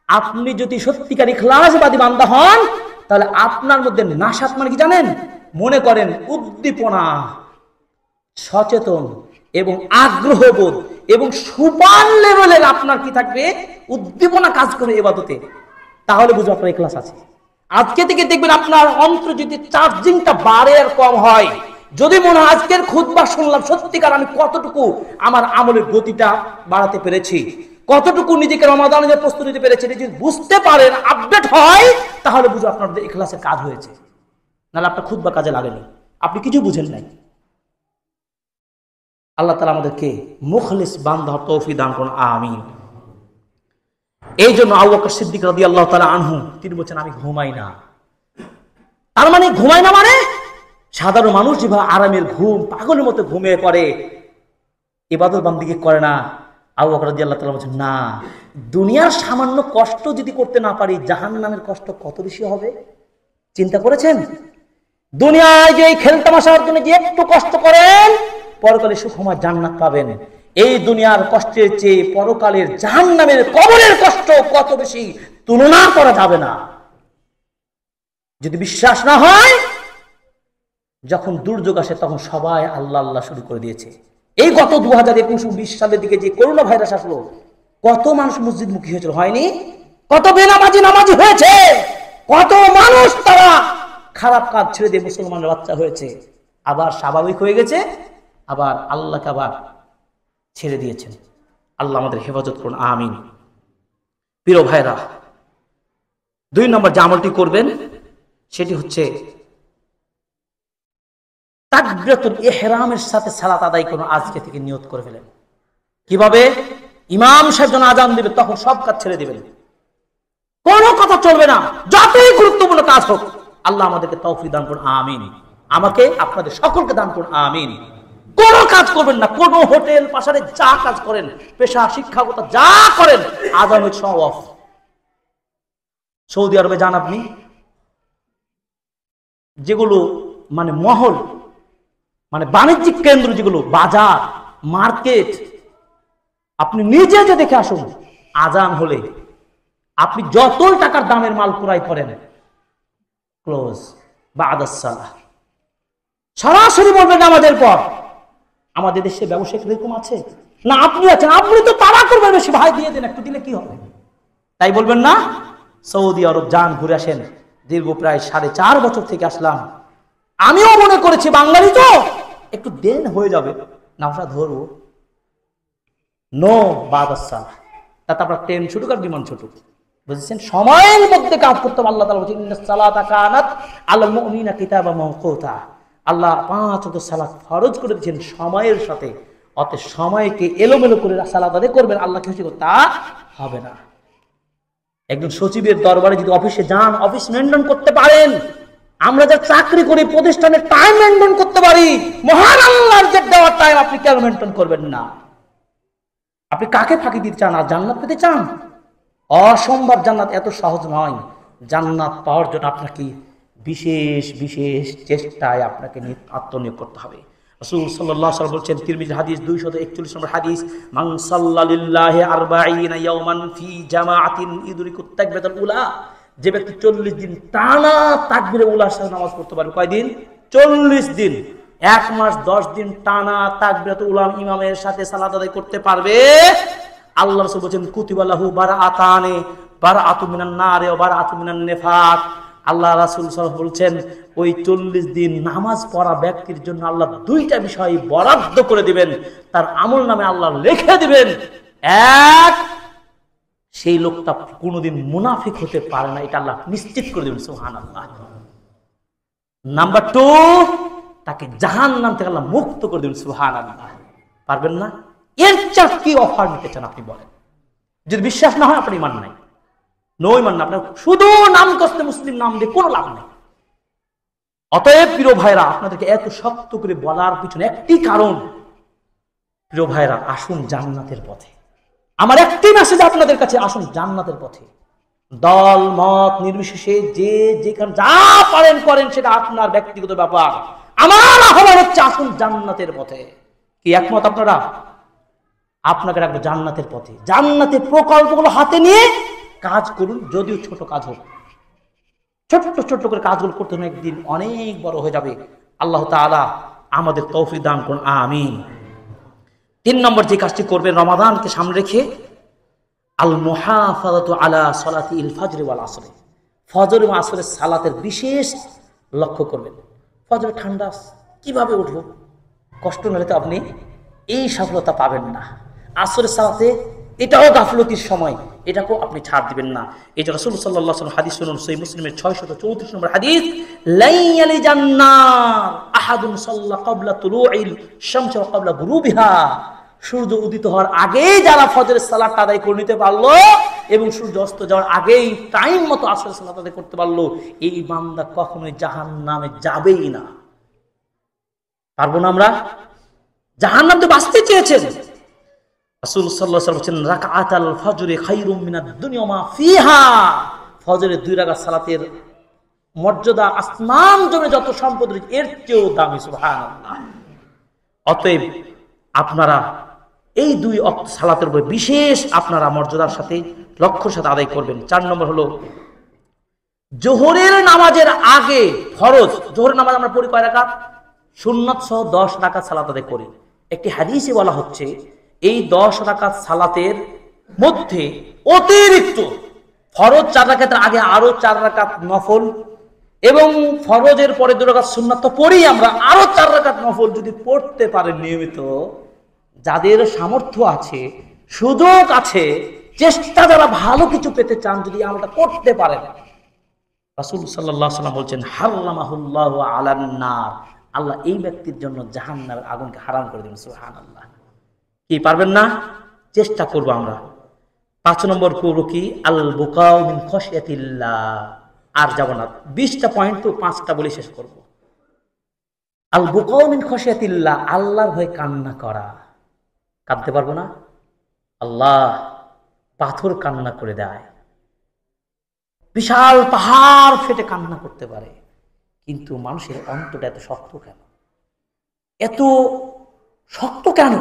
আপনি যদি সত্যিকার ইখলাসবাদী বান্দা হন তাহলে আপনার মধ্যে নাশাত মানে কি জানেন? মনে করেন উদ্দীপনা, সচেতন এবং আগ্রহবোধ এবং সুপার লেভেলের আপনার কি থাকবে? উদ্দীপনা কাজ করে ইবাদতে। তাহলে বুঝো আপনার ইখলাস আছে। আজকে থেকে দেখবেন আপনার অন্তর যদি চার্জিংটা বাড়ে আর কম হয়, যদি মনে হয় আজকের খুতবা শুনলাম সত্যিকার আমি কতটুকু আমার আমলের গতিটা বাড়াতে পেরেছি, কতটুকু নিজেকে রমাদানের প্রস্তুতি নিতে পেরেছি, যদি বুঝতে পারেন, আপডেট হয়, তাহলে বুঝো আপনার ইখলাসের কাজ হয়েছে। নাহলে আপনার খুতবা কাজে লাগেনি, আপনি কিছু বুঝেন নাই। আল্লাহ তাআলা আমাদেরকে মুখলিস বান্দা হওয়ার তৌফিক দান করুন, আমিন। এই জন্য আবু বকর সিদ্দিক রাদিয়াল্লাহু তাআলা আনহু তিনি বলেন, আমি ঘুমাই না। তার মানে ঘুমাই না মানে সাধারণ মানুষ যেভাবে আরামের ঘুম পাগলের মতো ঘুমিয়ে পড়ে, ইবাদত বান্দিগি করে না, আবু বকর রাদিয়াল্লাহু তাআলা বলেন, না, দুনিয়ার সামান্য কষ্ট যদি করতে না পারি, জাহান্নামের কষ্ট কত বেশি হবে চিন্তা করেছেন? দুনিয়ায় যে খেলতামাশার জন্য যে একটু কষ্ট করেন, পরকালে সুখময় জান্নাত পাবেন। এই দুনিয়ার কষ্টের চেয়ে পরকালের জাহান্নামের কবরের কষ্ট কত বেশি, তুলনা করা যাবে না। যদি বিশ্বাস না হয়, যখন দুর্যোগ আসে তখন সবাই আল্লাহ আল্লাহ শুরু করে দিয়েছে। এই গত 2019-20 সালের দিকে যে করোনা ভাইরাস আসলো, কত মানুষ মসজিদ মুখী হয়েছিল? হয়নি? কত বেনামাজি নামাজি হয়েছে, কত মানুষ তারা খারাপ কাজ ছেড়ে দিয়ে মুসলমানের বাচ্চা হয়েছে, আবার স্বাভাবিক হয়ে গেছে, আবার আল্লাহকে আবার ছেড়ে দিয়েছেন। আল্লাহ আমাদের হেফাজত করুন, আমিন। প্রিয় ভাইরা, 2 নম্বর যে আমলটি করবেন সেটি হচ্ছে তাকবীরাতুল ইহরামের সাথে সালাত আদায় করুন। আজকে থেকে নিয়ত করে ফেলেন। কিভাবে? ইমাম সাহেব যখন আজান দিবে তখন সব কাজ ছেড়ে দিবেন, কোনো কথা চলবে না, যতই গুরুত্বপূর্ণ কাজ হোক। আল্লাহ আমাদেরকে তৌফিক দান করুন, আমিন। আমাকে আপনাদের সকলকে দান করুন, আমিন। কোনো কাজ করবেন না, কোন হোটেল পাশারে যা কাজ করেন, পেশা শিক্ষাগত যা করেন, আজান হচ্ছে সব অফ। সৌদি আরবে যান আপনি, যেগুলো মানে মহল, মানে বাণিজ্যিক কেন্দ্র, যেগুলো বাজার মার্কেট, আপনি নিজে যে দেখে আসুন, আজান হলে আপনি যতই টাকার দামের মাল ক্রয় করেন, ক্লোজ বাদাস সালাহ, সরাসরি বলবেন নামাজের পর। আমাদের দেশে ব্যবসায়িক এরকম আছে না? আপনি আছেন, আপনি তো তাড়া করবেন বেশি, ভাই দিয়ে দেন, একটু দিলে কি হবে, তাই বলবেন না? সৌদি আরব যান, ঘুরে আসেন। দীর্ঘ প্রায় 4.5 বছর থেকে আসলাম। আমিও মনে করেছি বাঙালি তো একটু দেন হয়ে যাবে, নামটা ধরবো। নো বাদাস সালাহ, তাতে আপনার ট্রেন ছুটুক আর বিমান ছুটুক, বুঝেছেন? সময়ের মধ্যে কাজ করতে হবে। আল্লাহ তাআলা বলেছেন, ইন্নাস সালাতা কানাত আলাল মুমিনিনা কিতাবাম মাওকুতা। আল্লাহ 5 ওয়াক্ত সালাত ফরজ করে দিয়েছেন সময়ের সাথে। অতএব সময়কে এলোমেলো করে সালাত আদায় করবেন, আল্লাহ খুশি করতে তা হবে না। একজন সচিবের দরবারে যদি অফিসে যান, অফিস মেনটেন করতে পারেন। আমরা যা চাকরি করি প্রতিষ্ঠানে টাইম মেনটেন করতে পারি, মহান আল্লাহর যে দেওয়ার টাইম আপনি কেন মেনটেন করবেন না? আপনি কাকে ফাঁকি দিতে চান? আর জান্নাত পেতে চান? অসম্ভব। জান্নাত এত সহজ নয়। জান্নাত পাওয়ার জন্য আপনাকে বিশেষ বিশেষ চেষ্টায় আপনাকে আত্মনিয়োগ করতে হবে। রাসূল সাল্লাল্লাহু আলাইহি ওয়াসাল্লাম বলেছেন, তিরমিজি হাদিস 241 নম্বর হাদিস, মান সাল্লা লিল্লাহি 40 ইয়াওমান ফি জামাআতিন ইদরিকুত তাকবীরাতুল উলা। যে ব্যক্তি 40 দিন টানা তাকবীরে উলার সাথে নামাজ পড়তে পারবে, কয়দিন? 40 দিন। 1 মাস 10 দিন টানা তাকবীরাতুল উলা ইমামের সাথে সালাত আদায় করতে পারবে, আল্লাহ রাসূল বলেছেন, কুতিবা লাহু বারাআতানে, বারাআতু মিনান নারে ওয়া বারাআতু মিনান নিফাক। আল্লাহ রাসূল সাল্লাল্লাহু আলাইহি ওয়াসাল্লাম বলছেন, ওই 40 দিন নামাজ পড়া ব্যক্তির জন্য আল্লাহ 2টা বিষয় বরাদ্দ করে দিবেন, তার আমল নামে আল্লাহ লিখে দিবেন। 1, সেই লোকটা কোনোদিন মুনাফিক হতে পারে না, এটা আল্লাহ নিশ্চিত করে দিবেন, সুবহানাল্লাহ। নাম্বার 2, তাকে জাহান্নাম থেকে আল্লাহ মুক্ত করে দিবেন, সুবহানাল্লাহ। পারবেন না? এর চেয়ে কি অফার নিতে চান আপনি বলেন? যদি বিশ্বাস না হয়, আপনার ঈমান নাই, নো ঈমান না, আপনার শুধু নাম কষ্টে মুসলিম নাম দিয়ে কোনো লাভ নেই। অতএব প্রিয় ভাইরা, আপনাদেরকে এত শক্ত করে বলার পিছনে একটি কারণ, প্রিয় ভাইরা, আসুন জান্নাতের পথে। আমার একটি মেসেজ আপনাদের কাছে, আসুন জান্নাতের পথে। দল মত নির্বিশেষে যে যেখানে যা পারেন করেন, সেটা আপনার ব্যক্তিগত ব্যাপার। আমার আহ্বান হচ্ছে, আসুন জান্নাতের পথে। কি একমত আপনারা? আপনাকে রাখবো জান্নাতের পথে। জান্নাতের প্রকল্পগুলো হাতে নিয়ে কাজ করুন, যদিও ছোট কাজ হোক। ছোট্ট ছোট্ট করে কাজগুলো করতে হলে একদিন অনেক বড় হয়ে যাবে। আল্লাহ তাআলা আমাদের তৌফিক দান করুন, আমিন। 3 নম্বর যে কাজটি করবেন রমাদানকে সামনে রেখে, আল মুহাফাযাতু আলা সালাতিল ফজর ওয়াল আসর। ফজর এবং আসরের সালাতের বিশেষ লক্ষ্য করবেন। ফজরে ঠান্ডা, কিভাবে উঠবো? কষ্ট না হলে তো আপনি এই সফলতা পাবেন না। আসরের সালাতে এটাও গাফলতির সময়, এটাকেও আপনি ছাড় দিবেন না। এই যে রাসূল সাল্লাল্লাহু আলাইহি ওয়াসাল্লাম হাদিস শুনুন, সহিহ মুসলিমের 634 নম্বর হাদিস, লাইয়ালি জান্নার আহাদুন সাল্লা ক্বাবলা তুলুইল শামস ওয়া ক্বাবলা গুরুবিহা। সূর্য উদিত হওয়ার আগেই যারা ফজরের সালাতটা আদায় করে নিতে পারলো এবং সূর্য অস্ত যাওয়ার আগেই টাইম মতো আসরের সালাত আদায় করতে পারলো, এই বান্দা কখনোই জাহান্নামে যাবেই না। পারবো না আমরা? জাহান্নাম তো বাঁচতে চেয়েছেন। রাসূল সাল্লাল্লাহু আলাইহি ওয়াসাল্লাম বলেছেন, রাকাআতাল ফজরে খায়রুম মিনাদ দুনিয়া মা ফিহা। ফজরের 2 রাকাত সালাতের মর্যাদা আসমান জমিনে যত সম্পদ রয়েছে এর চেয়েও দামি, সুবহানাল্লাহ। অতএব আপনারা এই 2 ওয়াক্ত সালাতের উপর বিশেষ আপনারা মর্যাদার সাথে লক্ষ্যের সাথে আদায় করবেন। 4 নম্বর হলো জোহরের নামাজের আগে ফরজ। জোহরের নামাজ আমরা পড়ি কয় রাকাত? সুন্নাত সহ 10 রাকাত সালাত আদায় করি। একটি হাদিসে বলা হচ্ছে, এই 10 রাকাত সালাতের মধ্যে অতিরিক্ত ফরজ 4 রাকাতের আগে আরো 4 রাকাত নফল এবং ফরজের পরে 2 রাকাত সুন্নাত তো পড়ি আমরা, আরো 4 রাকাত নফল যদি পড়তে পারেন নিয়মিত, যাদের সামর্থ্য আছে, সুযোগ আছে, চেষ্টা যারা ভালো কিছু পেতে চান, যদি আমলটা করতে পারেন, রাসূল সাল্লাল্লাহু আলাইহি ওয়াসাল্লাম বলছেন হারামাহুল্লাহু আলান নার, আল্লাহ এই ব্যক্তির জন্য জাহান্নামের আগুনকে হারাম করে দিবেন। সুবহানাল্লাহ। কি পারবেন না? চেষ্টা করব আমরা। 5 নম্বর করব কি? আল বুকাউ মিন খাশিয়াতিল্লাহ। আর যাব না, 20টা পয়েন্ট তো 5টা বলে শেষ করব। আল বুকাউ মিন খাশিয়াতিল্লাহ, আল্লাহর ভয়ে কান্না করা। কাঁদতে পারবো না? আল্লাহ পাথর কান্না করে দেয়, বিশাল পাহাড় ফেটে কান্না করতে পারে, কিন্তু মানুষের অন্তরটা এত শক্ত কেন? এত শক্ত কেন?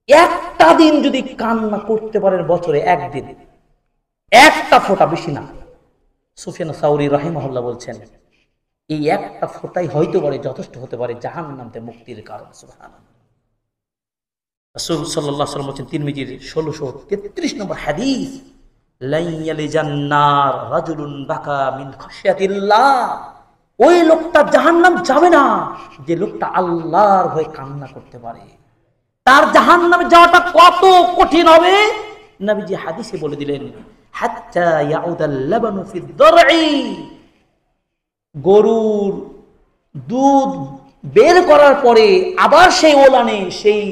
একটা দিন যদি কান্না করতে পারেন, বছরে একদিন, একটা ফোঁটা, বেশি না। সুফিয়ান সাউরি রাহিমাহুল্লাহ বলছেন এই একটা ফোঁটাই হয়তো পারে যথেষ্ট হতে পারে জাহান্নাম থেকে মুক্তির কারণ। সুবহানাল্লাহ। রাসূল সাল্লাল্লাহু আলাইহি ওয়াসাল্লাম বলছেন, তিরমিজির 1633 নম্বর হাদিস, লা ইয়ালিজান নার রাজুলুন বাকা মিন খাশিয়াতিল্লাহ, ওই লোকটা জাহান্নাম যাবে না যে লোকটা আল্লাহর ভয়ে কান্না করতে পারে। তার জাহান্নামে যাওয়াটা কত কঠিন হবে নবীজি হাদিসে বলে দিলেন, হাত্তা ইয়াউদাল লাবানু ফি দারঈ, গরুর দুধ বের করার পরে আবার সেই ওলানে সেই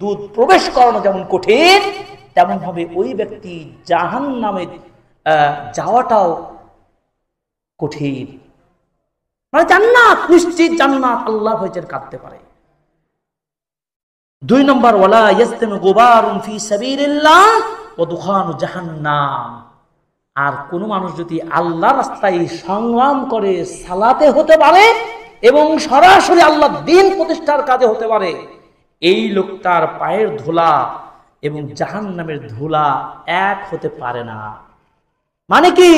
দুধ প্রবেশ করানো যেমন কঠিন, তেমন ভাবে ওই ব্যক্তি জাহান্নামে যাওয়াটাও কঠিন। মানে জান্নাত, নিশ্চিত জান্নাত, আল্লাহ হয়ে কাঁদতে পারে। 2 নম্বর, ওয়ালা ইয়াসতামু গুবারুন ফি সাবিলিল্লাহ ওয়া দুখানু জাহান্নাম, আর কোন মানুষ যদি আল্লাহর রাস্তায় সংগ্রাম করে সালাতে হতে পারে এবং সরাসরি আল্লাহর দ্বীন প্রতিষ্ঠার কাজে হতে পারে, এই লোকটার পায়ের ধুলা এবং জাহান্নামের ধুলা এক হতে পারে না। মানে কি?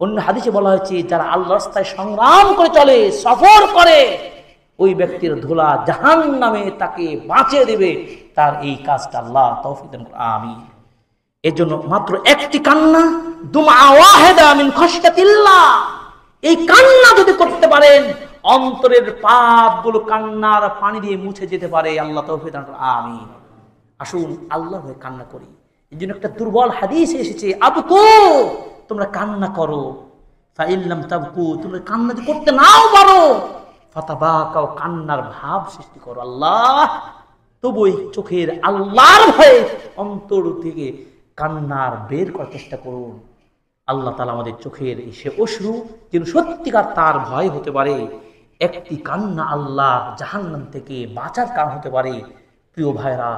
অন্য হাদিসে বলা হয়েছে, যারা আল্লাহর রাস্তায় সংগ্রাম করে চলে, সফর করে, ওই ব্যক্তির ধুলা জাহান্নামে তাকে বাঁচিয়ে দেবে। তার এই কাজটা আল্লাহ তৌফিক দান করুন, আমিন। এর জন্য মাত্র একটি কান্না, দুমআ ওয়াহিদা মিন খাশিয়াতিল্লাহ, এই কান্না যদি করতে পারেন, অন্তরের পাপগুলো কান্নার পানি দিয়ে মুছে যেতে পারে। আল্লাহ তৌফিক দান করুন, আমিন। আসুন আল্লাহ হয়ে কান্না করি। এই জন্য একটা দুর্বল হাদিস এসেছে, আবকু, তোমরা কান্না করো, ফাইল্লাম তাবকু, তোমরা কান্না যদি করতে নাও পারো, ফাতাবাকাও, কান্নার ভাব সৃষ্টি করো। আল্লাহ, তবু এই চোখের আল্লাহর ভয়ে অন্তর থেকে কান্নার বের করার চেষ্টা করুন। আল্লাহ তাআলা আমাদের চোখের সে অশ্রু যেন সত্যিকার তার ভয় হতে পারে। একটি কান্না আল্লাহ জাহান্নাম থেকে বাঁচার কারণ হতে পারে। প্রিয় ভাইরা,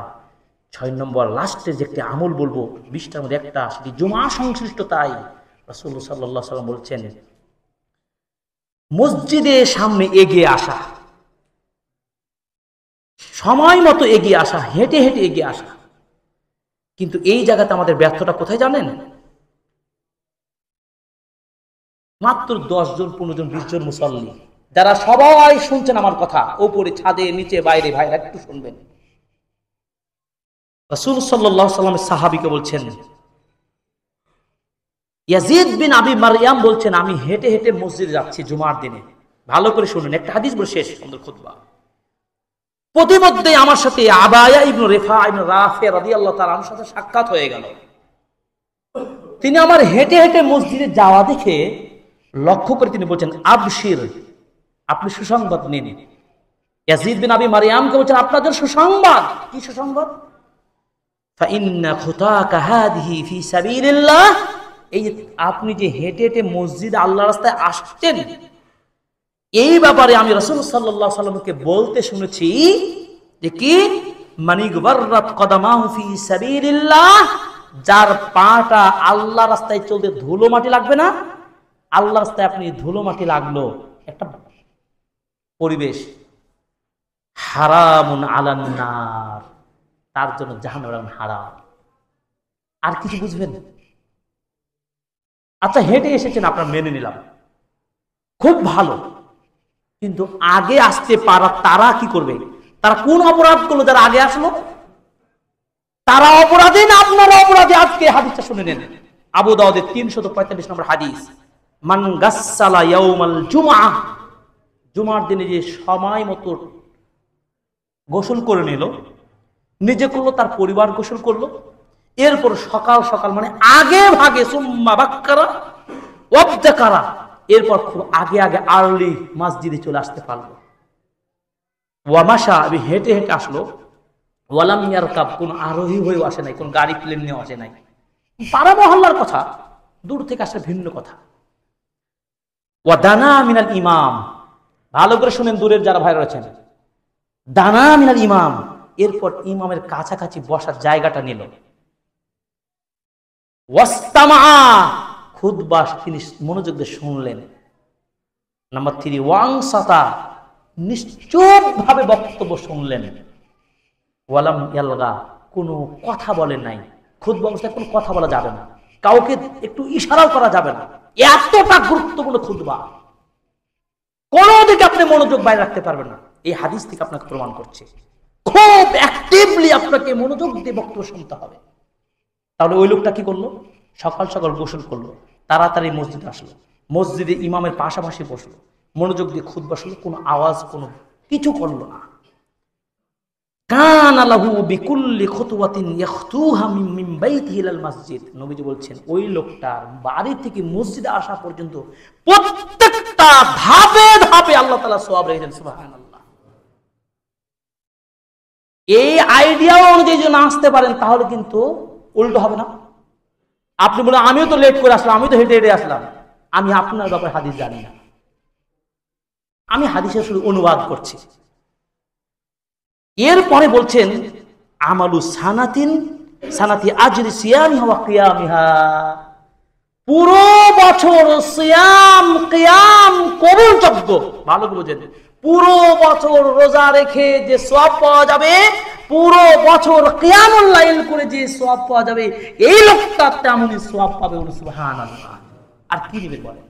6 নম্বর লাস্টে যে একটি আমল বলবো, 20টার মধ্যে একটা, সেটি জুমা সংশ্লিষ্ট। তাই রাসূল সাল্লাল্লাহু আলাইহি ওয়াসাল্লাম বলছেন, মসজিদের সামনে এগিয়ে আসা, সময় মতো এগিয়ে আসা, হেঁটে হেঁটে এগিয়ে আসা। কিন্তু এই জায়গাতে আমাদের ব্যর্থতা কোথায় জানেন? মাত্র 10 জন, 15 জন, 20 জন মুসল্লি, যারা সবাই শুনছেন আমার কথা, ওপরে, ছাদে, নিচে, বাইরে, ভাইরা একটু শুনবেন। রাসূল সাল্লাল্লাহু আলাইহি ওয়াসাল্লাম সাহাবীকে বলছেন, ইয়াজিদ বিন আবি মারইয়াম বলছেন, আমি হেঁটে হেঁটে মসজিদে যাচ্ছি জুমার দিনে। ভালো করে শুনুন, একটা হাদিস বলে শেষ সুন্দর খুতবা। প্রতিমধ্যে আমার সাথে আবায়া ইবনে রিফা ইবনে রাফি রাদিয়াল্লাহু তাআলা আনহুর সাথে সাক্ষাৎ হয়ে গেল। তিনি আমার হেঁটে হেঁটে মসজিদে যাওয়া দেখে লক্ষ্য করে তিনি বলছেন, আবশির, আপনি সুসংবাদ নিন। ইয়াজিদ বিন আবি মারইয়ামকে বলছেন, আপনাদের সুসংবাদ। কি সুসংবাদ? ফাইন্না খুতাকা হাদিহি ফি সাবিলিল্লাহ, এই যে আপনি যে হেঁটে হেঁটে মসজিদ আল্লাহর রাস্তায় আসছেন, এই ব্যাপারে আমি রাসূল সাল্লাল্লাহু আলাইহি ওয়াসাল্লামকে বলতে শুনেছি যে কি, মানিগবাররাত কদামাহু ফি সাবিলিল্লাহ, যার পাটা আল্লাহর রাস্তায় চলতে ধুলো মাটি লাগবে না, আল্লাহর রাস্তায় আপনি ধুলো মাটি লাগলো, একটা পরিবেশ, হারামুন আলান নার, তার জন্য জাহান্নাম হারাম। আর কিছু বুঝবেন? আচ্ছা, হেঁটে এসেছেন, আপনার মেনে নিলাম, খুব ভালো, কিন্তু আগে আসতে পারা তারা কি করবে? তারা কোন অপরাধ করলো যারা আগে আসলো? তারা অপরাধী না আপনারা অপরাধী? আজকে হাদিসটা শুনে নেন, আবু দাউদের 345 নম্বর হাদিস, মান গাসসালা ইয়াউমাল জুমআহ, জুমার দিনে যে সময় মতো গোসল করে নিল, নিজে করলো, তার পরিবার গোসল করলো, এরপর সকাল সকাল মানে আগে ভাগে সুম্মা বাক্কারা ওয়াবদাকারা, এরপর খুব আগে আগে আর্লি মসজিদে চলে আসতে পারলো। ওয়ামাশা, আমি হেঁটে হেঁটে আসলো। ওয়ালাম ইয়ারকাব, কোন আরোহী হয়েও আসে নাই, কোন গাড়ি প্লেন নিয়েও আসে নাই। পাড়া মহল্লার কথা, দূর থেকে আসলে ভিন্ন কথা। ওয়া দানা মিনাল ইমাম, ভালো করে শুনেন দূরের যারা ভাই রয়েছেন, দানা মিনাল ইমাম, এরপর ইমামের কাছাকাছি বসার জায়গাটা নিল। ওয়াস্তামা, খুতবা তিনি মনোযোগ দিয়ে শুনলেন। নাম্বার 3, ওয়াংসাতা, নিশ্চুপ ভাবে বক্তব্য শুনলেন। ওয়ালাম ইয়ালগা, কোনো কথা বলেন নাই। খুতবা অবস্থায় কোনো কথা বলা যাবে না, কাউকে একটু ইশারাও করা যাবে না, এতটা গুরুত্বপূর্ণ খুতবা। কোন দিকে আপনি মনোযোগ বাইরে রাখতে পারবেন না, এই হাদিস থেকে আপনাকে প্রমাণ করছে। খুব অ্যাক্টিভলি আপনাকে মনোযোগ দিয়ে বক্তব্য শুনতে হবে। তাহলে ওই লোকটা কি করলো? সকাল সকাল গোসল করলো, তাড়াতাড়ি মসজিদে আসলো, মসজিদে ইমামের পাশাপাশি বসলো, মনোযোগ দিয়ে খুতবা শুনলো, কোনো আওয়াজ কোনো কিছু করলো না। কানা লাহু বিকুল্লি খুতওয়াতিন ইয়াখতুহা মিন বাইতিহি ইলাল মসজিদ, নবীজি বলছেন ওই লোকটার বাড়ি থেকে মসজিদে আসা পর্যন্ত প্রত্যেকটা ধাপে ধাপে আল্লাহ তাআলা সওয়াব রেখেছেন। সুবহানাল্লাহ। এই আইডিয়া অনুযায়ী যদি না আসতে পারেন তাহলে কিন্তু উল্টো হবে না। আপনি বলেন আমিও তো লেট করে আসলাম, আমি তো হেঁটে হেঁটে আসলাম, আমি আপনার ব্যাপারে হাদিস জানি না, আমি হাদিসের শুধু অনুবাদ করছি। এরপরে বলছেন আমালু সানাতি আজরি সিয়ামিহা ওয়া কিয়ামিহা, পুরো বছর সিয়াম কিয়াম কবুলযোগ্য, ভালো করে বুঝেন, পুরো বছর রোজা রেখে যে সওয়াব পাওয়া যাবে, পুরো বছর কিয়ামুল লাইল করে যে সওয়াব পাওয়া যাবে, এই লোকটা তেমনই সওয়াব পাবে। সুবহানাল্লাহ। আর কি দিবেন বলেন?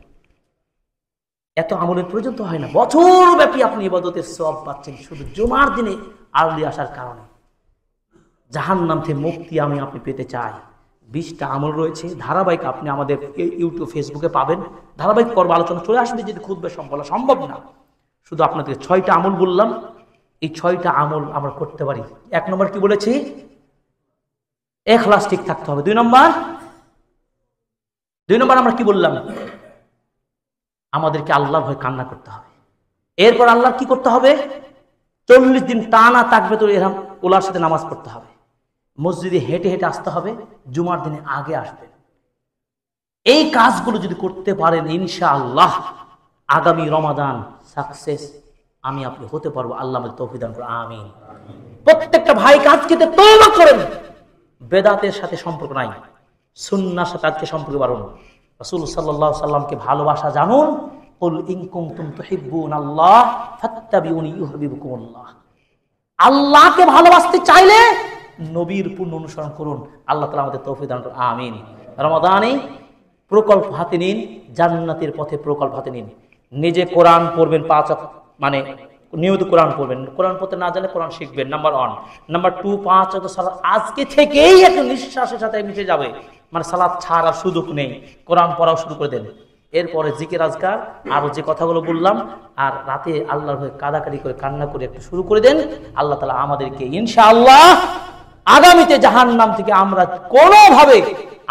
এত আমলের প্রয়োজন তো হয় না, বছর ব্যাপী আপনি ইবাদতের সওয়াব পাচ্ছেন শুধু জুমার দিনে আর্লি আসার কারণে। জাহান্নাম থেকে মুক্তি আপনি পেতে চাই, 20টা আমল রয়েছে ধারাবাহিক, আপনি আমাদের ইউটিউব ফেসবুকে পাবেন, ধারাবাহিক পর্ব আলোচনা চলে আসবে। যদি খুতবা বলা সম্ভব না, শুধু আপনাদের 6টা আমল বললাম, এই 6টা আমল আমরা করতে পারি। 1 নম্বর কি বলেছি? ইখলাস ঠিক থাকতে হবে। 2 নম্বর আমরা কি বললাম? আমাদেরকে আল্লাহর ভয় কান্না করতে হবে। এরপর আল্লাহ কি করতে হবে? 40 দিন টানা তাকবীরুল ইহরাম ওলার সাথে নামাজ পড়তে হবে, মসজিদে হেঁটে হেঁটে আসতে হবে, জুমার দিনে আগে আসবেন। এই কাজগুলো যদি করতে পারেন ইনশাআল্লাহ আগামী রমাদান সাকসেস আপনি হতে পারবো। আল্লাহ আমাদের তৌফিক দান করুন, আমিন। প্রত্যেকটা ভাই কাজ খেতে তওবা করেন, বেদাতের সাথে সম্পর্ক নাই, সুন্নাহর সাথে আজকে সম্পর্ক বাড়ুন, রাসূল সাল্লাল্লাহু আলাইহি সাল্লামকে ভালোবাসা জানুন। কুল ইন কুনতুম তুহিব্বুনাল্লাহ ফাত্তাবিউনি ইউহিব্বুকুমুল্লাহ। আল্লাহকে ভালোবাসতে চাইলে নবীর পূর্ণ অনুসরণ করুন। আল্লাহ তাআলা আমাদের তৌফিক দান করুন, আমিন। রমাদানে প্রকল্প হাতে নিন, জান্নাতের পথে প্রকল্প হাতে নিন। নিজে কোরআন পড়বেন, 5 মানে নিয়মিত কোরআন পড়বেন, কোরআন পড়তে না জানলে কোরআন শিখবেন, নাম্বার 1। নাম্বার 2, 5 ওয়াক্ত সালাত আজকে থেকেই একটা নিঃশ্বাসের সাথে মিশে যাবে, মানে সালাত ছাড়ার সুযোগ নেই, কোরআন পড়াও শুরু করে দেন। এরপরে জিকির আজকার আরো যে কথাগুলো বললাম, আর রাতে আল্লাহর ভয়ে কাঁদাকাটি করে কান্না করে একটু শুরু করে দেন। আল্লাহ তাআলা আমাদেরকে ইনশাআল্লাহ আগামীতে জাহান্নাম থেকে আমরা কোনোভাবে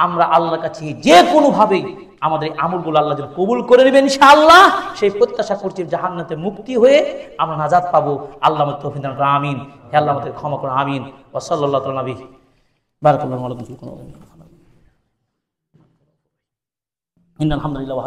আমরা আল্লাহর কাছে যে কোনোভাবে আমাদের আমলগুলো আল্লাহ যেন কবুল করে নেবেন ইনশাআল্লাহ, সেই প্রত্যাশা করছি। জাহান্নাম থেকে মুক্তি হয়ে আমরা নাজাত পাবো। আল্লাহ আমাদের তৌফিক দান করুন, আমিন। হে আল্লাহ আমাদের ক্ষমা করুন, আমিন। ওয়া সাল্লাল্লাহু আলা নবী বারাকাল্লাহু আলাইকুম। ইন্নাল হামদুলিল্লাহ।